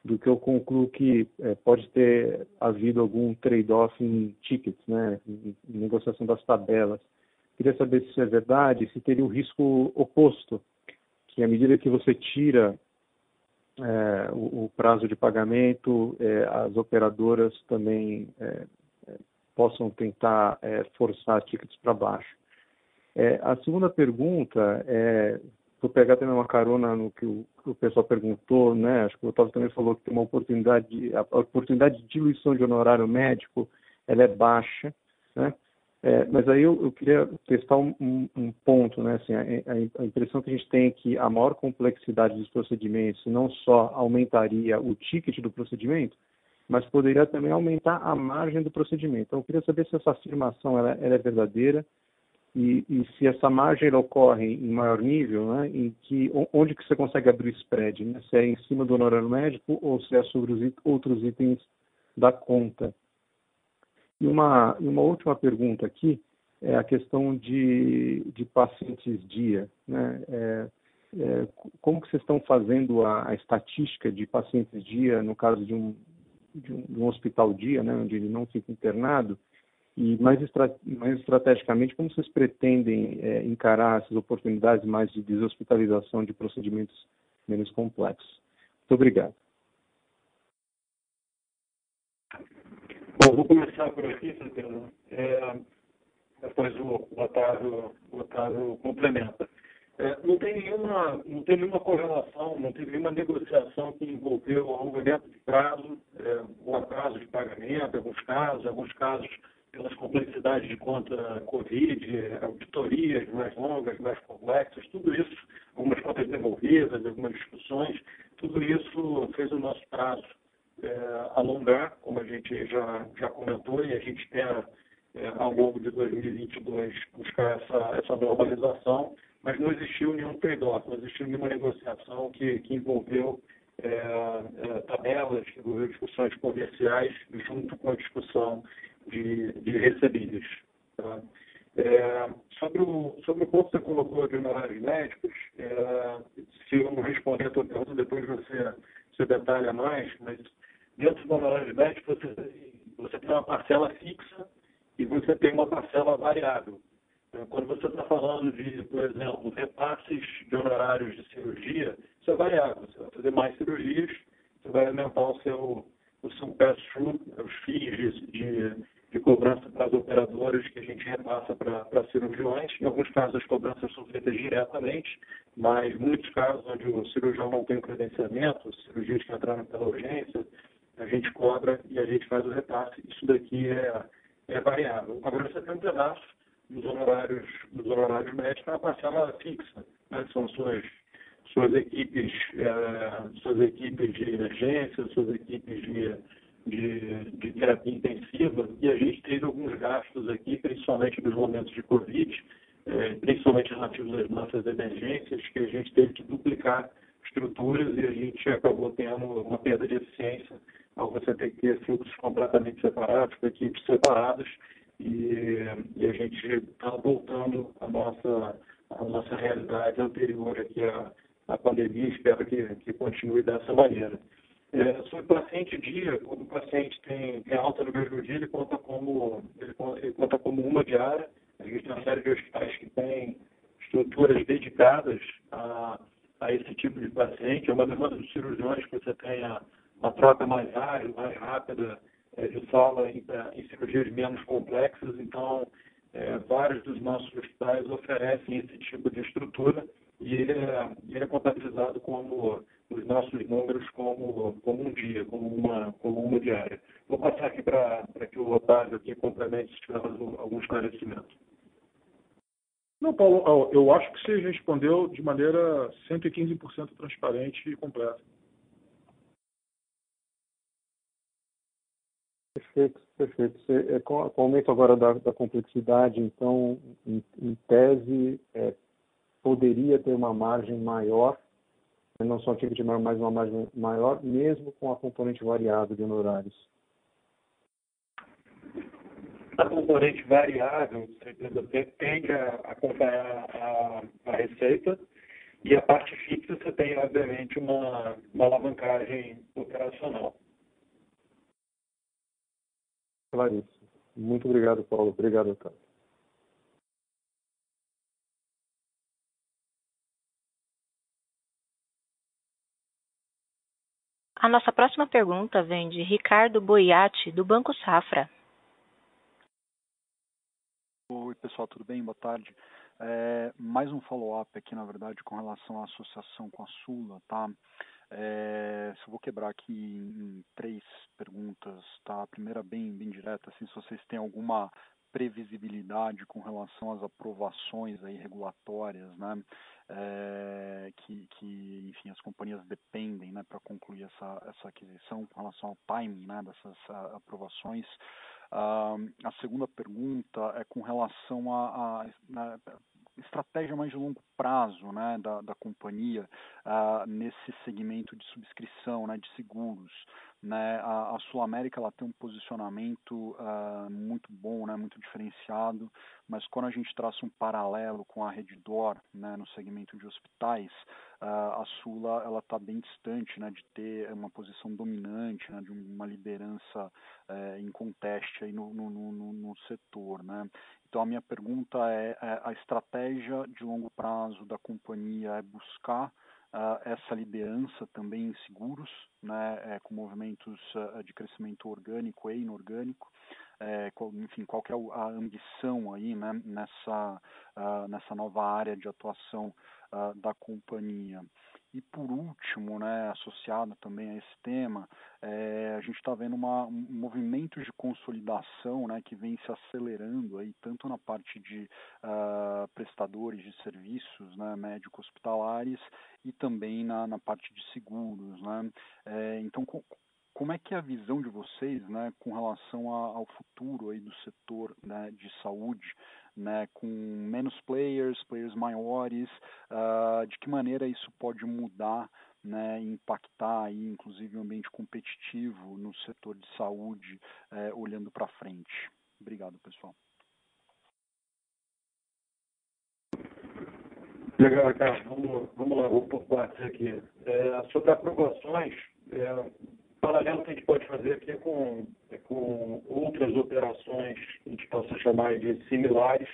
do que eu concluo que pode ter havido algum trade-off em tickets, né, em negociação das tabelas. Queria saber se isso é verdade, se teria o risco oposto, que à medida que você tira o prazo de pagamento, as operadoras também possam tentar forçar tickets para baixo. A segunda pergunta vou pegar também uma carona no que o pessoal perguntou, né? Acho que o Otávio também falou que tem uma oportunidade, a oportunidade de diluição de honorário médico, ela é baixa, né? Mas aí eu queria testar um ponto, né? Assim, a impressão que a gente tem é que a maior complexidade dos procedimentos não só aumentaria o ticket do procedimento, mas poderia também aumentar a margem do procedimento. Então, eu queria saber se essa afirmação ela é verdadeira e se essa margem ela ocorre em maior nível, né? Onde que você consegue abrir o spread, né? Se é em cima do honorário médico ou se é sobre os outros itens da conta. E uma última pergunta aqui é a questão de pacientes dia, né? Como que vocês estão fazendo a estatística de pacientes dia no caso de um hospital dia, né, onde ele não fica internado? E mais estrategicamente, como vocês pretendem encarar essas oportunidades mais de deshospitalização de procedimentos menos complexos? Muito obrigado. Bom, vou começar por aqui, Santana. Depois o Otávio complementa. Não tem nenhuma correlação, não tem nenhuma negociação que envolveu o alongamento de prazo, o atraso de pagamento, alguns casos pelas complexidades de conta Covid, auditorias mais longas, mais complexas, tudo isso, algumas contas devolvidas, algumas discussões, tudo isso fez o nosso prazo alongar, como a gente já comentou, e a gente espera, ao longo de 2022, buscar essa normalização, mas não existiu nenhum trade-off, não existiu nenhuma negociação que envolveu tabelas, que envolveu discussões comerciais junto com a discussão de recebíveis. Tá? Sobre o ponto que você colocou de honorários médicos, se eu não responder a tua pergunta, depois você detalha mais, mas dentro do honorário médico você tem uma parcela fixa e você tem uma parcela variável. Então, quando você está falando de, por exemplo, repasses de honorários de cirurgia, isso é variável. Você vai fazer mais cirurgias, você vai aumentar o seu pass-through, os FIIs de cobrança para as operadoras que a gente repassa para cirurgiões. Em alguns casos as cobranças são feitas diretamente, mas em muitos casos onde o cirurgião não tem credenciamento, cirurgias que entraram pela urgência, a gente cobra e a gente faz o repasse. Isso daqui é variável. Agora você tem um pedaço dos honorários médicos, uma parcela fixa, né? São suas equipes de emergência, suas equipes de terapia intensiva, e a gente teve alguns gastos aqui, principalmente nos momentos de Covid, principalmente relativos às nossas emergências, que a gente teve que duplicar estruturas e a gente acabou tendo uma perda de eficiência ao você ter que ter fluxos completamente separados, com equipes separadas, e a gente está voltando à nossa realidade anterior aqui à pandemia, espero que continue dessa maneira. Sobre o paciente dia, quando o paciente tem alta no mesmo dia, ele conta como uma diária. A gente tem uma série de hospitais que tem estruturas dedicadas a esse tipo de paciente. É uma demanda dos cirurgiões que você tenha uma troca mais ágil, mais rápida de sala em cirurgias menos complexas. Então, vários dos nossos hospitais oferecem esse tipo de estrutura e ele é contabilizado como os nossos números como um dia, como uma diária. Vou passar aqui para que o Otávio aqui complemente se tiver algum esclarecimento. Não, Paulo, eu acho que você respondeu de maneira 115% transparente e completa. Perfeito. Com o aumento agora da complexidade, então, em tese, poderia ter uma margem maior, não só um ticket maior, mas uma margem maior, mesmo com a componente variável de honorários. A componente variável, você tende a acompanhar a receita, e a parte fixa você tem, obviamente, uma alavancagem operacional. Claríssimo. Muito obrigado, Paulo. Obrigado, Otávio. A nossa próxima pergunta vem de Ricardo Boiati, do Banco Safra. Oi, pessoal, tudo bem? Boa tarde. Mais um follow-up aqui, na verdade, com relação à associação com a Sula, tá? Se eu vou quebrar aqui em 3 perguntas, tá? A primeira bem direta, assim, se vocês têm alguma previsibilidade com relação às aprovações aí regulatórias, né? Que enfim, as companhias dependem, né, para concluir essa aquisição com relação ao timing, né, dessas aprovações. A segunda pergunta é com relação à estratégia mais de longo prazo, né, da companhia nesse segmento de subscrição, né, de seguros. Né, a Sul América ela tem um posicionamento muito bom, né, muito diferenciado, mas quando a gente traça um paralelo com a Redditor, né, no segmento de hospitais, a Sula ela está bem distante, né, de ter uma posição dominante, né, de uma liderança em conteste aí no setor, né. Então a minha pergunta é a estratégia de longo prazo da companhia é buscar essa liderança também em seguros, né, com movimentos de crescimento orgânico e inorgânico, enfim, qual que é a ambição aí, né, nessa nova área de atuação da companhia. E por último, né, associado também a esse tema, a gente está vendo um movimento de consolidação, né, que vem se acelerando aí, tanto na parte de prestadores de serviços, né, médico-hospitalares e também na parte de seguros, né. Então, como é que é a visão de vocês, né, com relação ao futuro aí do setor, né, de saúde, né, com menos players maiores, de que maneira isso pode mudar, né, impactar aí, inclusive o ambiente competitivo no setor de saúde, olhando para frente? Obrigado, pessoal. Legal, Ricardo. Vamos lá, vou por partes aqui. Sobre aprovações, paralelo que a gente pode fazer aqui com outras operações que a gente possa chamar de similares.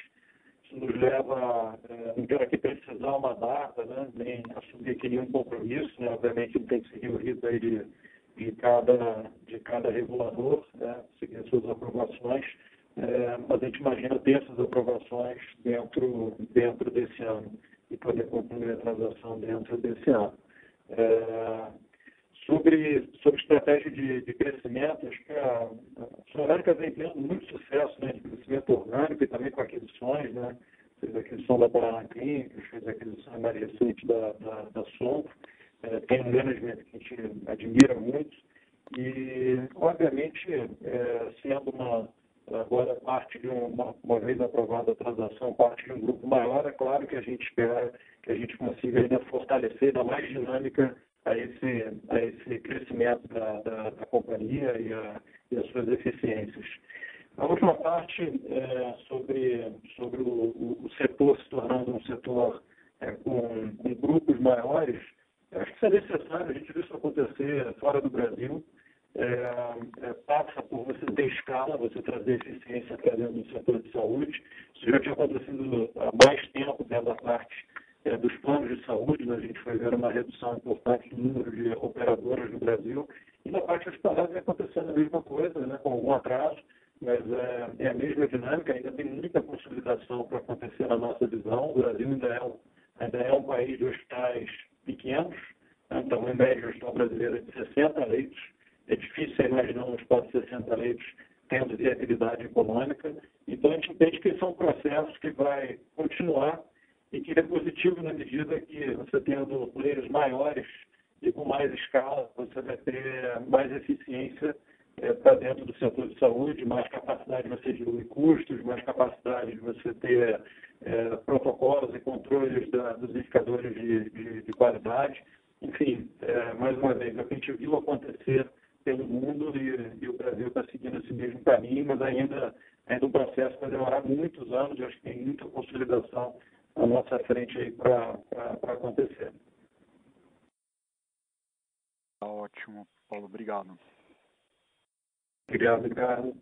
Isso nos leva, não quero aqui precisar uma data, né, nem assumir aqui nenhum compromisso, né, obviamente tem que seguir o rito aí de cada regulador, né, seguir as suas aprovações, mas a gente imagina ter essas aprovações dentro desse ano e poder concluir a transação dentro desse ano. Sobre estratégia de crescimento, acho que a Sul América vem tendo muito sucesso, né, de crescimento orgânico e também com aquisições, né? Fez a aquisição da Paraná Clínicos, fez a aquisição mais recente da Som, tem um management que a gente admira muito e, obviamente, sendo agora parte de uma vez aprovada a transação, parte de um grupo maior, é claro que a gente espera que a gente consiga ainda fortalecer, dar mais dinâmica a esse crescimento da companhia e as suas eficiências. A última parte sobre o setor se tornando um setor com grupos maiores, acho que isso é necessário, a gente viu isso acontecer fora do Brasil, passa por você ter escala, você trazer eficiência para dentro do setor de saúde. Isso já tinha acontecido há mais tempo dentro da parte dos planos de saúde, né? A gente foi ver uma redução importante do número de operadoras no Brasil, e na parte hospitalar vem acontecendo a mesma coisa, né? Com algum atraso, mas é a mesma dinâmica, ainda tem muita consolidação para acontecer na nossa visão. O Brasil ainda é um país de hospitais pequenos, né? Então, em média, o hospital brasileiro é de 60 leitos, é difícil imaginar um hospital de 60 leitos tendo viabilidade econômica, então a gente entende que são processos que vai continuar e que é positivo na medida que você tendo players maiores e com mais escala, você vai ter mais eficiência para dentro do setor de saúde, mais capacidade de você diluir custos, mais capacidade de você ter protocolos e controles dos indicadores de qualidade. Enfim, mais uma vez, é o que a gente viu acontecer pelo mundo e o Brasil está seguindo esse mesmo caminho, mas ainda um processo que vai demorar muitos anos, eu acho que tem muita consolidação à nossa frente aí para acontecer. Tá ótimo, Paulo, obrigado. Obrigado, Ricardo.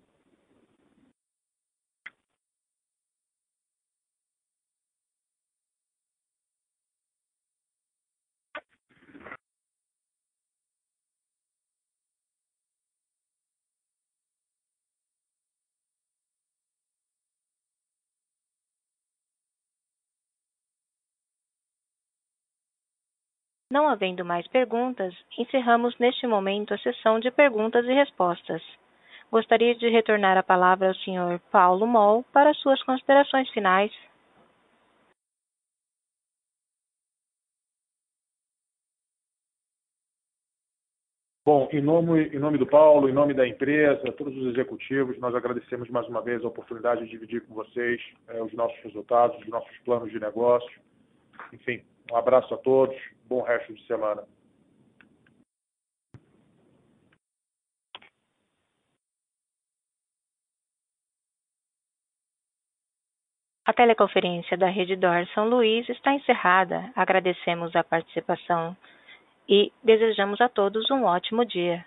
Não havendo mais perguntas, encerramos neste momento a sessão de perguntas e respostas. Gostaria de retornar a palavra ao Sr. Paulo Moll para suas considerações finais. Bom, em nome do Paulo, em nome da empresa, todos os executivos, nós agradecemos mais uma vez a oportunidade de dividir com vocês os nossos resultados, os nossos planos de negócio. Enfim, um abraço a todos, bom resto de semana. A teleconferência da Redditor São Luís está encerrada. Agradecemos a participação e desejamos a todos um ótimo dia.